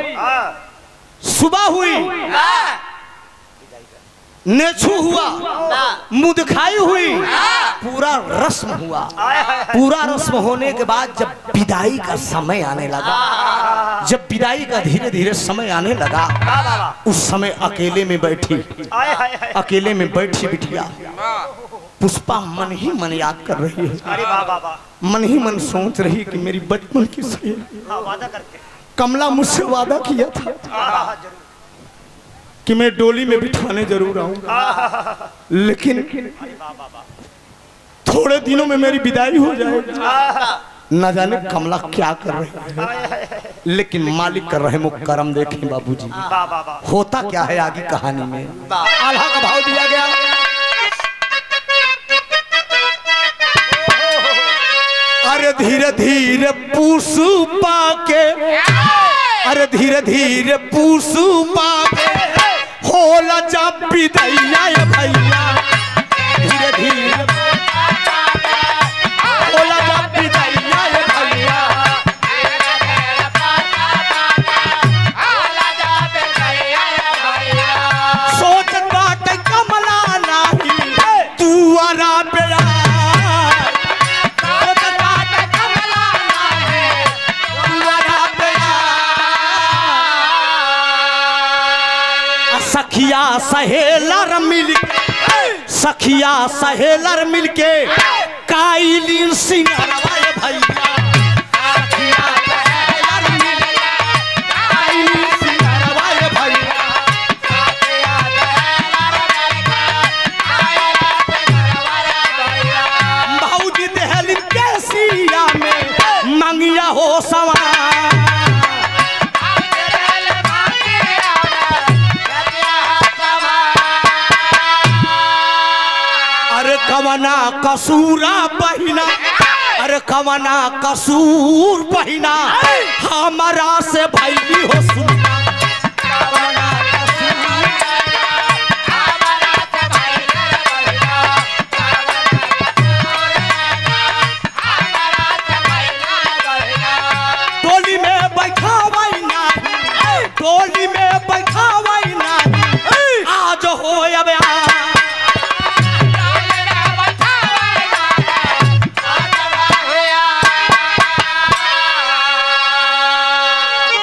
सुबह हुई, नेछू हुआ, मुंह दिखाई हुई, पूरा रस्म हुआ। पूरा रस्म होने के बाद जब विदाई का समय आने लगा, जब विदाई का धीरे धीरे समय आने लगा, उस समय अकेले में बैठी, अकेले में बैठी बिटिया पुष्पा मन ही मन याद कर रही है। मन ही मन सोच रही कि मेरी बचपन की सहेली कमला मुझसे वादा किया था कि मैं डोली में बिठाने जरूर आऊंगा, लेकिन थोड़े दिनों में मेरी विदाई हो जाएगी। न जाने कमला क्या कर रही है, लेकिन मालिक कर रहे मुख करम देखें बाबूजी। होता क्या है आगे कहानी में, आल्हा का भाव दिया गया। अरे धीरे धीरे पुष्पा के, अरे धीरे धीरे पुष्पा के होला जब विदैया भैया, धीरे धीरे होला जब विदैया भैया। सोच काट कमला नाही तू आरा बेया, सोच काट कमला नाही तू आरा बेया। सखिया सहेलर मिल, सखिया सहेलर मिलके काइलिन सिंगरवा भैया, सखिया सहेलर मिलके काइलिन सिंगरवा भैया। भौजी देहली केसिया में मंगिया हो सवा, कवना कसूरा बहिना, अरे कवना कसूर बहिना हमारा से भैली हो सुना। कवना कसूर हमारा से भैली बहिना, हमारा से भैली बहिना। टोली में बैठावई नाही, टोली में बैठावई नाही, आज हो अब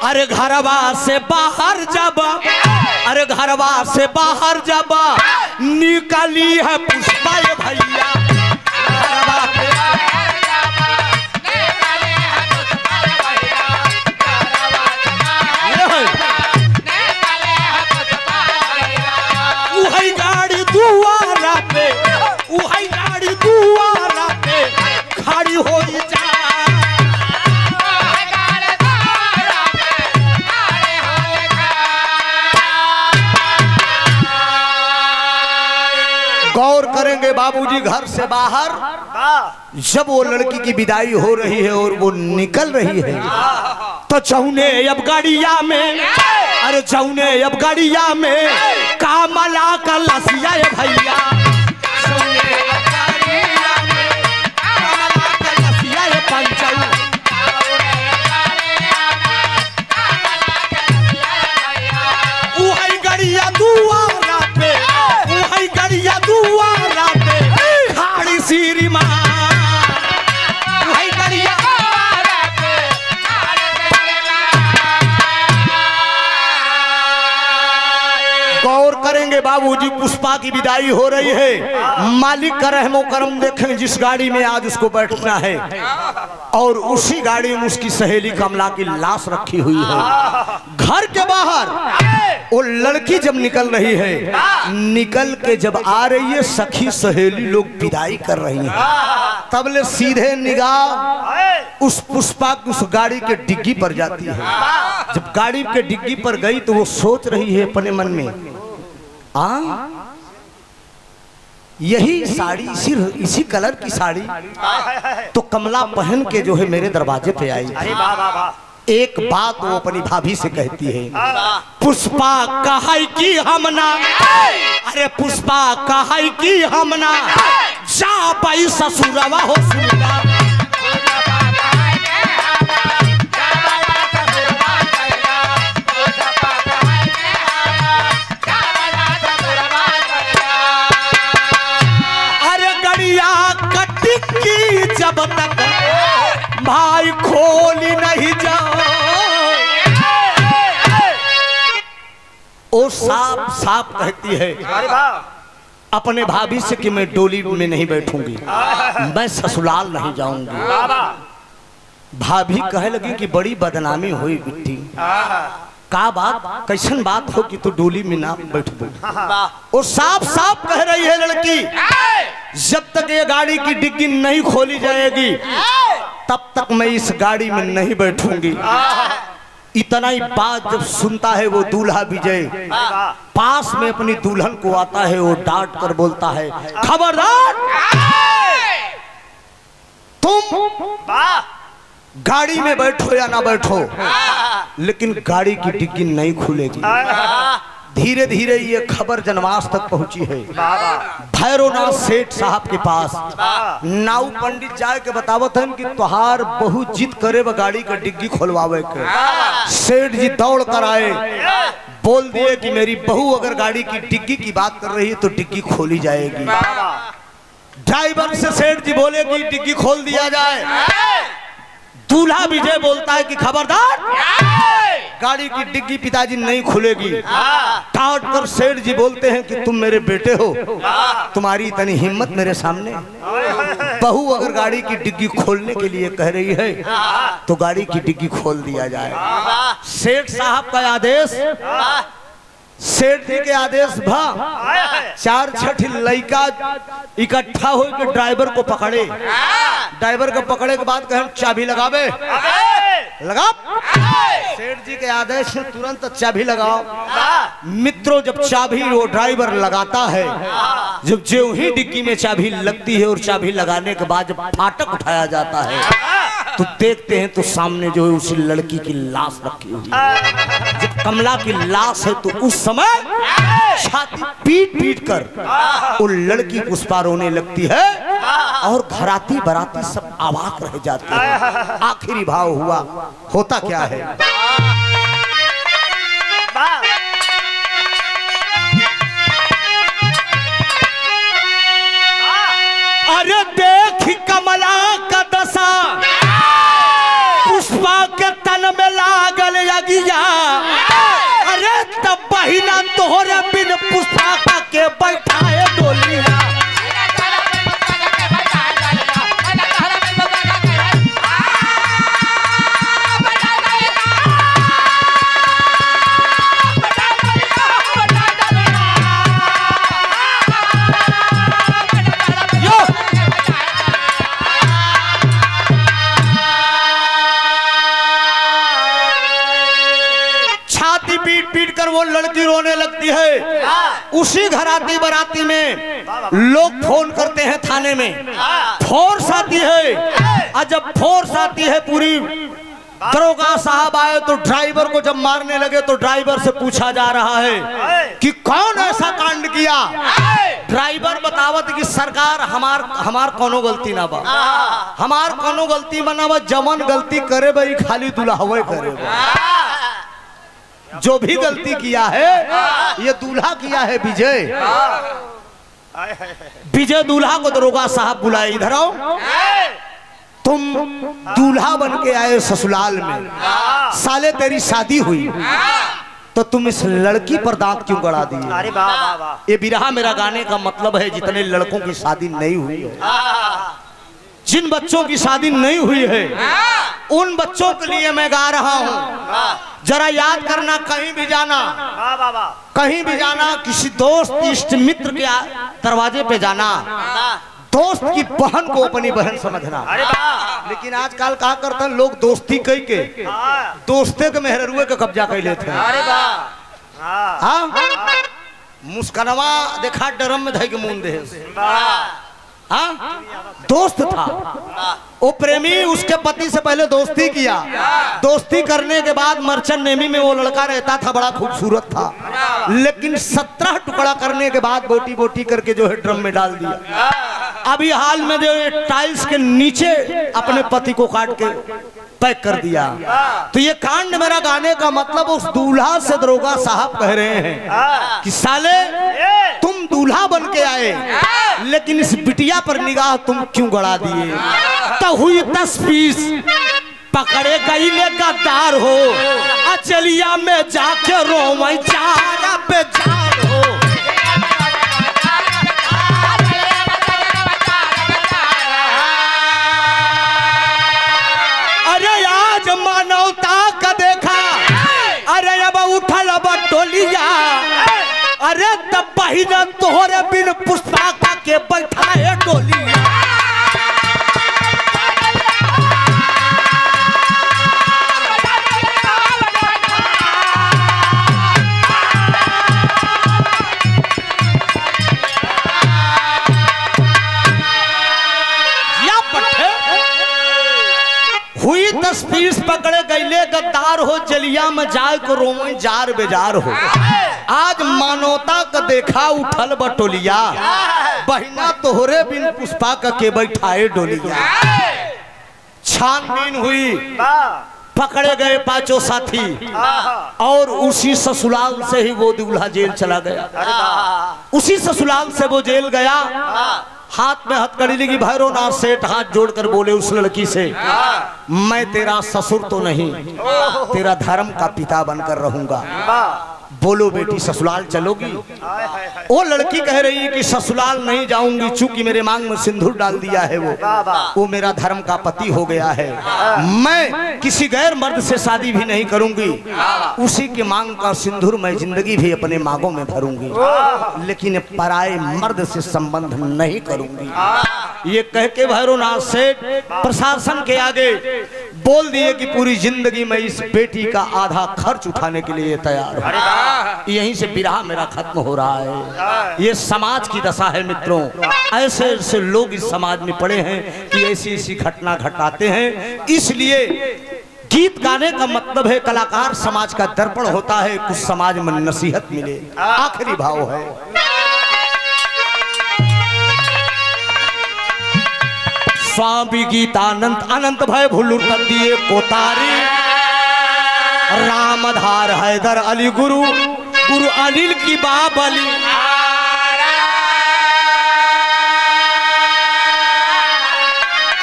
अरे घर घरवा से बाहर जब, अरे घरवा से बाहर जब निकली है पुष्पा ये भैया, घरवा से उहई गाड़ी दुआरा पे, उहई गाड़ी दुआरा पे खड़ी हो जा। गौर करेंगे बाबूजी, घर से बाहर जब वो लड़की की विदाई हो रही है और वो निकल रही है तो चौने अब गाड़िया में, अरे चौने अब गाड़िया में कामला का लसिया भैया, चौने अब गाड़िया में कामला का लसिया पंचौ, उहई गाड़िया दुआरा पे, उहई गाड़िया दुआरा पे खाड़ी सीरी माँ, उहई गाड़िया गौर करेंगे बाबूजी, पुष्पा की विदाई हो रही है, मालिक का रहमो करम देखें जिस गाड़ी में आज उसको बैठना है और उसी गाड़ी में उसकी सहेली कमला की लाश रखी हुई है। घर के बाहर वो लड़की जब निकल रही है, निकल के जब आ रही है सखी सहेली लोग विदाई कर रही हैं, तब ले सीधे निगाह उस पुष्पा की उस गाड़ी के डिग्गी पर जाती है। जब गाड़ी के डिग्गी पर गई तो वो सोच रही है अपने मन में, यही साड़ी, इसी कलर की साड़ी तो कमला पहन के जो है मेरे दरवाजे पे आई। एक बात वो अपनी भाभी से कहती है, पुष्पा कहाई की हमना, अरे पुष्पा कहाई की हमना जा पाई ससुरवा हो सुनवा, जब तक भाई खोली नहीं जाओ, ओ साफ साफ कहती है अपने भाभी से कि मैं डोली में नहीं बैठूंगी, मैं ससुराल नहीं जाऊंगी। भाभी कहे लगी कि बड़ी बदनामी हुई बिट्टी, का बात, कैसन बात हो कि तू डोली में ना बैठू। वो साफ साफ कह रही है लड़की, जब तक ये गाड़ी की डिग्गी नहीं खोली जाएगी तब तक मैं इस गाड़ी में नहीं बैठूंगी। इतना ही बात जब सुनता है वो दूल्हा विजय, पास में अपनी दुल्हन को आता है, वो डांट कर बोलता है, खबरदार तुम गाड़ी में बैठो या ना बैठो, लेकिन गाड़ी की डिग्गी नहीं खुलेगी। धीरे धीरे ये खबर जनमास तक पहुंची है, भैरवनाथ सेठ साहब के पास। नाऊ पंडित जाए के बतावत हैं कि तुहार बहु जिद करे वो गाड़ी का डिग्गी खोलवावे के। सेठ जी दौड़ कर आए, बोल दिए कि मेरी बहू अगर गाड़ी की डिग्गी की बात कर रही है तो डिग्गी खोली जाएगी। ड्राइवर से सेठ जी बोले कि डिग्गी खोल दिया जाए। दूल्हा विजय बोलता है कि खबरदार गाड़ी की डिग्गी पिताजी नहीं खुलेगी। डांट कर सेठ जी बोलते हैं कि तुम मेरे बेटे हो, तुम्हारी इतनी हिम्मत मेरे सामने, बहू अगर गाड़ी की डिग्गी खोलने के लिए कह रही है तो गाड़ी की डिग्गी खोल दिया जाए। सेठ साहब का आदेश, सेठ जी के आदेश भा 4-6 लड़का इकट्ठा हो के ड्राइवर को पकड़े। ड्राइवर को पकड़े के बाद कहें चाबी लगावे, लगा। सेठ जी के आदेश से तुरंत चाबी लगाओ। मित्रों, जब चाबी वो ड्राइवर लगाता है, जब जो ही डिग्गी में चाबी लगती है और चाबी लगाने के बाद जब फाटक उठाया जाता है तो देखते हैं तो सामने जो है उसी लड़की की लाश रखी हुई है। जब कमला की लाश है तो उस समय छाती पीट पीट कर वो लड़की पुष्पा रोने लगती है और घराती बराती सब अवाक रह जाते हैं। आखिरी भाव हुआ, होता क्या है, अरे देख कमला का दशा, पुष्पा के तन में लागल अगिया, तोहरे बिन पुष्पा का के बैठाए डोलिया। वो लड़की रोने लगती है। उसी घराती बराती में लोग फोन करते हैं थाने में, फोर्स आती है। और जब फोर्स आती है पूरी, दरोगा साहब आए तो ड्राइवर को जब मारने लगे तो ड्राइवर से पूछा जा रहा है कि कौन ऐसा कांड किया। ड्राइवर बतावत कि सरकार हमार कोनो गलती ना बा, हमार कोनो गलती बना बा, जमन गलती करे भाई खाली दुल्हवे करे। जो भी गलती किया है ये दूल्हा किया है। विजय दूल्हा को दरोगा साहब बुलाए, इधर आओ। तुम दूल्हा बन के आए ससुराल में, साले तेरी शादी हुई तो तुम इस लड़की पर दांत क्यों गड़ा दिए? अरे वाह वाह, ये बिरहा मेरा गाने का मतलब है जितने लड़कों की शादी नहीं हुई है, जिन बच्चों की शादी नहीं हुई है, उन बच्चों के लिए मैं गा रहा हूँ। जरा याद करना, कहीं भी जाना, कहीं भी जाना, किसी दोस्त इष्ट मित्र के दरवाजे पे जाना, दोस्त की बहन को अपनी बहन समझना। लेकिन आजकल क्या करते हैं लोग, दोस्ती कई के दोस्ते के मेहरुए के कब्जा कर लेते हैं। मुस्कनवा देखा डरम में धई के मुंह दे। दोस्त था वो, प्रेमी उसके पति से पहले दोस्ती किया। दोस्ती करने के बाद मर्चेंट नेवी में वो लड़का रहता था, बड़ा खूबसूरत था, लेकिन 17 टुकड़ा करने के बाद बोटी बोटी करके जो है ड्रम में डाल दिया। अभी हाल में जो टाइल्स के नीचे अपने पति को काट के पैक कर दिया। तो ये कांड मेरा गाने का मतलब उस दूल्हा से दरोगा साहब कह रहे हैं कि साले तुम दूल्हा बन के आए, लेकिन इस बिटिया पर निगाह तुम क्यों गड़ा दिए? तो हुई तस्वीर पकड़े गई ले गद्दार हो, अचलिया में जाके रोवई चारा पे जार हो। अरे आज मानवता का देखा, अरे अब उठल अब टोलिया, अरे तब बहिना तोहरे बिन पुष्पा का के बैठाए डोलिया। हुई तस्वीर पकड़े गईले गद्दार हो, जलिया में जाए को रोवे जार बेजार हो। आज मानवता का देखा उठल बटोलिया, बहिना तोहरे बिन पुष्पा का के बैठाए डोलिया। छानबीन हुई, पकड़े गए 5 साथी, और उसी ससुराल से ही वो दूल्हा जेल चला गया। उसी ससुराल से वो जेल गया। हाथ में हथकड़ी लगी, भैरवनाथ सेठ हाथ जोड़कर बोले उस लड़की से, मैं तेरा ससुर तो नहीं, तेरा धर्म का पिता बनकर रहूंगा। बोलो बेटी ससुराल चलोगी? वो लड़की कह रही है कि ससुराल नहीं जाऊंगी, चूंकि मेरे मांग में सिंदूर डाल दिया है वो मेरा धर्म का पति हो गया है। मैं किसी गैर मर्द से शादी भी नहीं करूंगी, उसी के मांग का सिंदूर मैं जिंदगी भी अपने मांगों में भरूंगी, लेकिन पराए मर्द से संबंध नहीं करूंगी। ये कह के भैरवनाथ सेठ प्रशासन के आगे बोल दिए कि पूरी जिंदगी में इस बेटी का आधा खर्च उठाने के लिए तैयार हूं। यहीं से विरह मेरा खत्म हो रहा है। ये समाज की दशा है मित्रों, ऐसे ऐसे लोग इस समाज में पड़े हैं कि ऐसी ऐसी घटना घटाते हैं। इसलिए गीत गाने का मतलब है कलाकार समाज का दर्पण होता है, कुछ समाज में नसीहत मिले। आखिरी भाव है, स्वामी गीतानंद अनंत भय भुल्लू दिए कोतारी, रामधार हैदर अली गुरु गुरु अनिल की बाबली।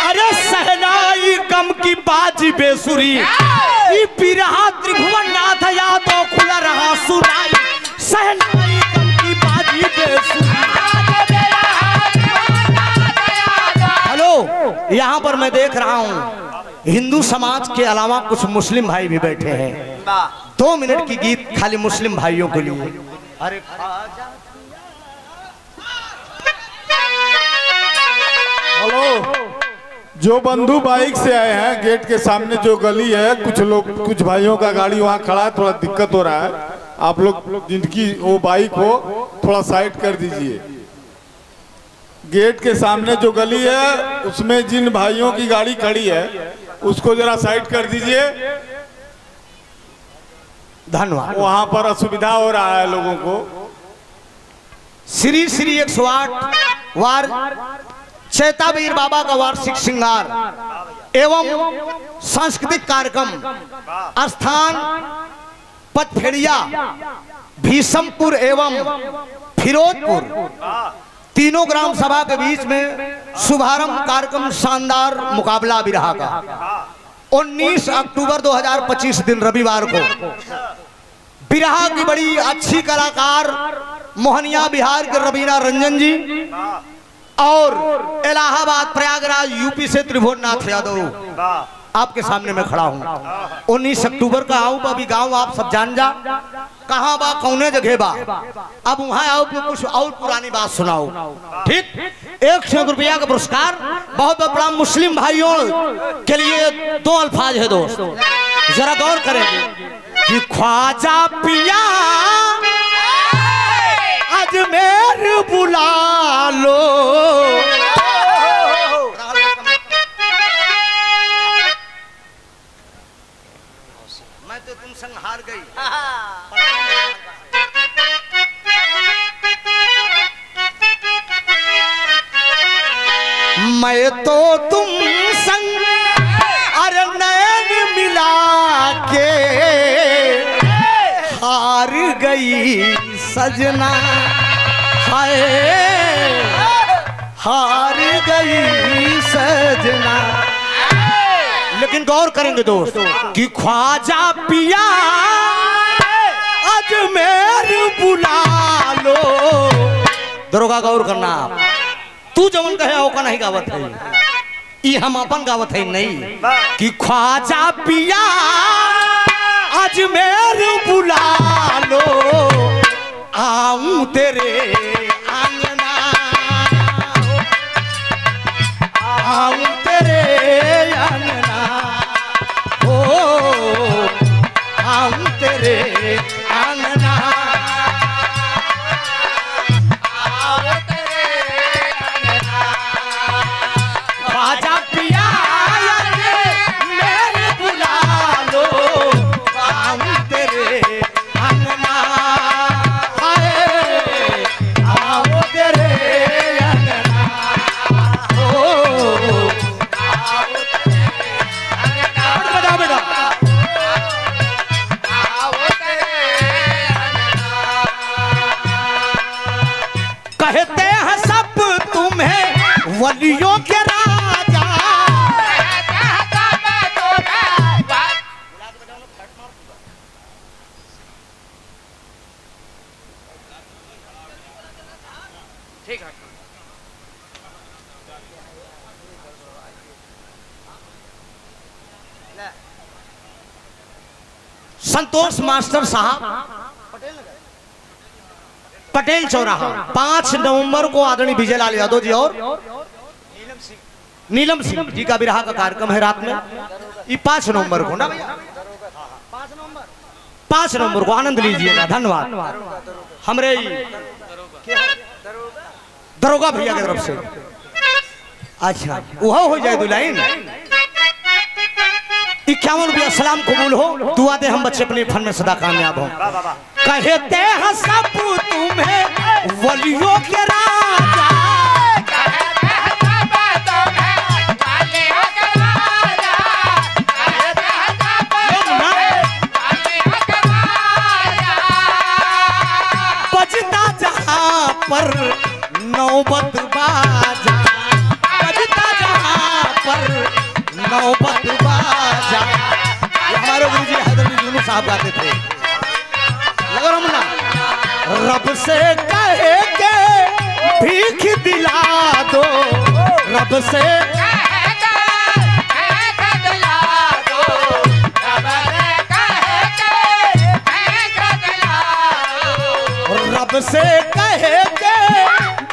अरे सहनाई गम की बाजी बेसुरी, बिरहा त्रिभुवन नाथ यादव खुला रहा सुनाई सहना। पर मैं देख रहा हूँ हिंदू समाज के अलावा कुछ मुस्लिम भाई भी बैठे हैं। 2 मिनट की गीत खाली मुस्लिम भाइयों के लिए। अरे हेलो, जो बंधु बाइक से आए हैं, गेट के सामने जो गली है, कुछ भाइयों का गाड़ी वहाँ खड़ा है, थोड़ा दिक्कत हो रहा है। आप लोग जिनकी वो बाइक हो थोड़ा साइड कर दीजिए। गेट के सामने जो गली है उसमें जिन भाइयों की गाड़ी खड़ी है उसको जरा साइड कर दीजिए। धन्यवाद। वहाँ पर असुविधा हो रहा है लोगों को। श्री श्री 108 वार चैतावीर बाबा का वार्षिक श्रृंगार एवं सांस्कृतिक कार्यक्रम स्थान पथफेड़िया भीषमपुर एवं फिरोजपुर तीनों ग्राम सभा के बीच में शुभारंभ कार्यक्रम शानदार मुकाबला बिरहा का 19 अक्टूबर 2025 दिन रविवार को बिरहा की बड़ी अच्छी कलाकार मोहनिया बिहार के रवीना रंजन जी और इलाहाबाद प्रयागराज यूपी से त्रिभुवननाथ यादव आपके सामने मैं खड़ा हूँ। 19 अक्टूबर का आऊँ अभी गांव आप सब जान जा कहाँ बा कौने जगह बा। अब वहाँ आओ कुछ और पुरानी बात सुनाओ। ठीक 100 रुपया का पुरस्कार बहुत बड़ा मुस्लिम भाइयों के लिए 2 अल्फाज है दोस्त, जरा गौर करेंगे कि ख्वाजा पिया अजमेर बुला लो। मैं तो तुम संग हार गई। मैं तो तुम संग अरे नैन मिला के हार गई सजना, हाय हार गई सजना। लेकिन गौर करेंगे दोस्त कि ख्वाजा पिया अजमेर बुला लो। दरोगा गौर करना, आप तू जवन कहे ओका नहीं गावत है, ये हम अपन गावत है नहीं कि ख्वाजा पिया अजमेर बुला लो। आऊं तेरे आंगना, आऊं तेरे आंगना, ओ आऊं तेरे आंगना, आऊं तेरे आंगना। ख्वाजा पिया मेरे बुला लो, आऊं तेरे आंगना, आओ तेरे आंगना, ओ आओ तेरे आंगना। बता बेटा, आओ तेरे आंगना। कहते हैं सब तुम्हें वलियों के राजा, ठीक है। संतोष मास्टर साहब पटेल चौराहा 5 नवंबर को आदरणीय विजय लाल यादव जी और नीलम सिंह जी का बिरहा का कार्यक्रम है रात में। ये 5 नवंबर को ना भैया, 5 नवंबर को आनंद लीजिएगा। धन्यवाद। हमरे दरोगा भैया की तरफ से अच्छा वह हो जाए 2 लाइन। 51 रुपया सलाम कबूल हो, दुआ दे हम बच्चे अपने फन में सदा कामयाब हो। कहते हैं सब तुम्हें वलियों के राजा, बजता जहां पर नौबत बाजा, बजता जहां पर नौबत बाजा। हमारे गुरुजी हैदर अली साहब गाते थे, लगा रमना। रब से कहे के भीख दिला दो, रब से रब से कहे के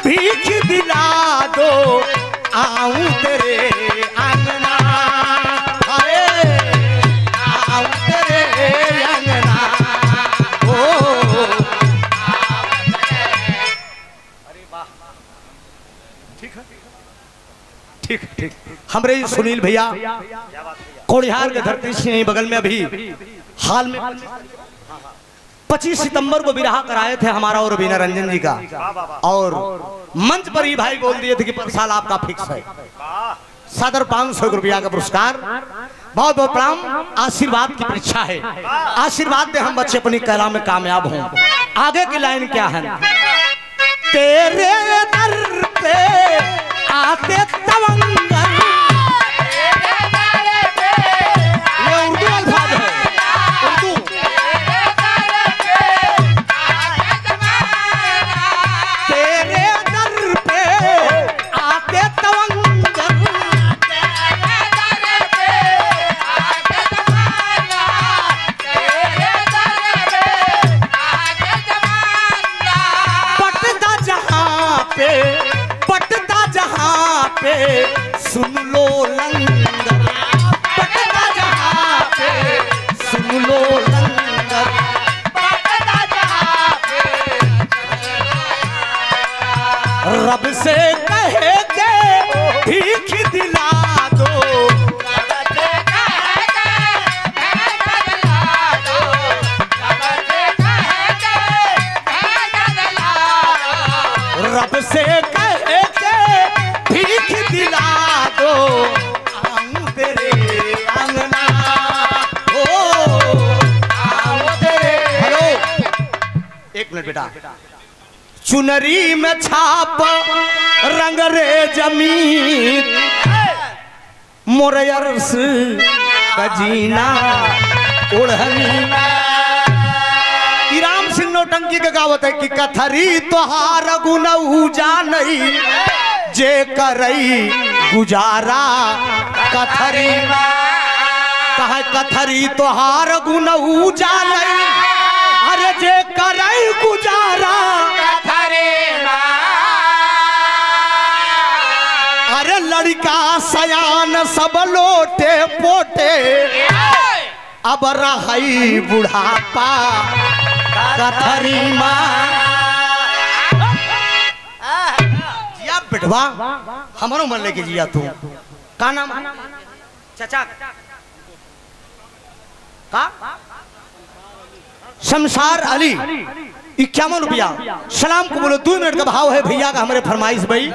भीख दिला दो आऊं तेरे अंगना, अरे आऊं तेरे अंगना ओ। अरे वाह, ठीक है, ठीक ठीक। हमरे सुनील भैया कोड़िहार के धरती से बगल में अभी हाल में 25 सितंबर को विराह कराए थे हमारा और रवीना रंजन जी का, और मंच पर ही भाई बोल दिए थे कि पर साल आपका फिक्स है। सदर 500 रुपया का पुरस्कार, बहुत बहुत प्रणाम। आशीर्वाद की परीक्षा है, आशीर्वाद दे हम बच्चे अपनी कला में कामयाब हों। आगे की लाइन क्या है? तेरे दर पे आते तवंगर, ये उर्दू अल्फाज है, उर्दू। तेरे दर पे आते तवंगर, पटता जहाँ पे सुन लो लंगर, पटता जहाँ पे सुन लो लंगर, पटता जहाँ पे रब से कहे के भीख दिला दो, रब से कहे के भीख दिला दो, रब से कहे के भीख दिला दो, रब से कहे के भीख दिला दो आऊं तेरे अंगना ओ, आऊं तेरे। हेलो, एक मिनट बेटा। चुनरी में छाप रंग रे जमीन, मोरे अरस कजीना ओढ़नी। राम सिंह नौटंकी का गावत है कि कथरी तोहार गुनऊ जानई, जे करई गुजारा कथरी, कहे कथरी तोहार गुनऊ जानई, अरे जे करई गुजारा कथरी। अरे लड़का सयान सब लोटे पोटे, अब रही बुढ़ापा कथरी माँ। जिया बिटवा हमारो मन लेके जिया तू का नाम चाचा का? शमशार अली 51 रुपया। सलाम को बोलो 2 मिनट का भाव है भैया का हमारे फरमाइश भाई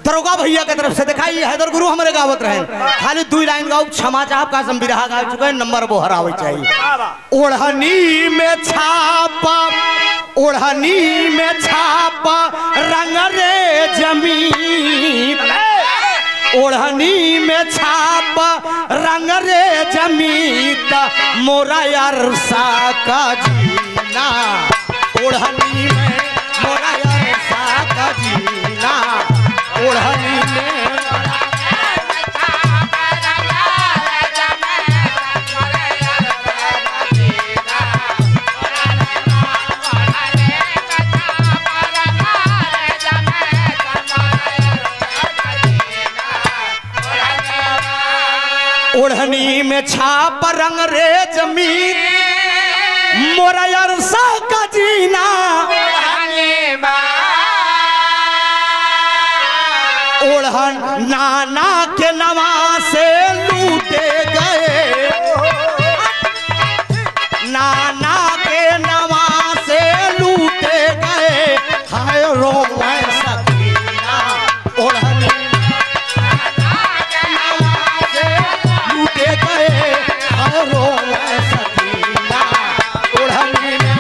दरोगा भैया की तरफ से दिखाई हैदर गुरु हमारे गावत रहे, खाली 2 लाइन गाओ क्षमा चाहब का जम बिरहा गा चुके हैं, नंबर वो हरावे चाहिए। ओढ़नी में छापा, ओढ़नी में छापा रंग रे जमीन, ओढ़नी में छापा रंग रे जमीन, मोरा अरसा का जीना, ओढ़नी में मोरा अरसा का जीना, ओढ़नी में। ओढ़नी में छाप रंग रे जमीन, मोरा अरसा का जीना, ओढ़न नाना के नवा से लूटे गए, नाना के नवा से लूटे गए, हाय रो मैं सकीना, ओढ़नी लूटे गए, हाय रो मैं सकीना, ओढ़नी में।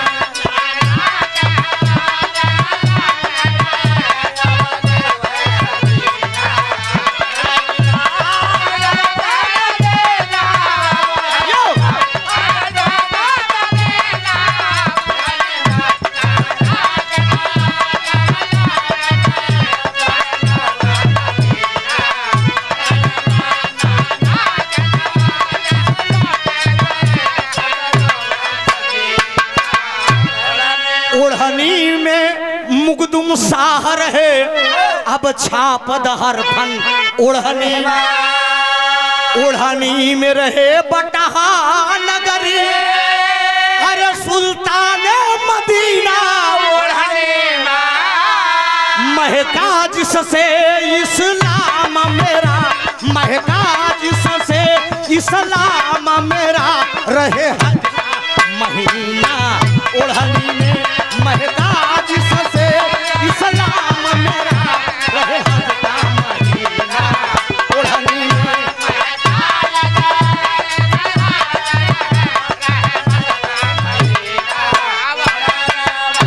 ओढ़नी में मुगदुम शाह रहे अब छापद हर फन ओढ़नी में रहे बटहा नगरी अरे सुल्तान मदीना महका जिससे इस्लाम मेरा महका जिससे इस्लाम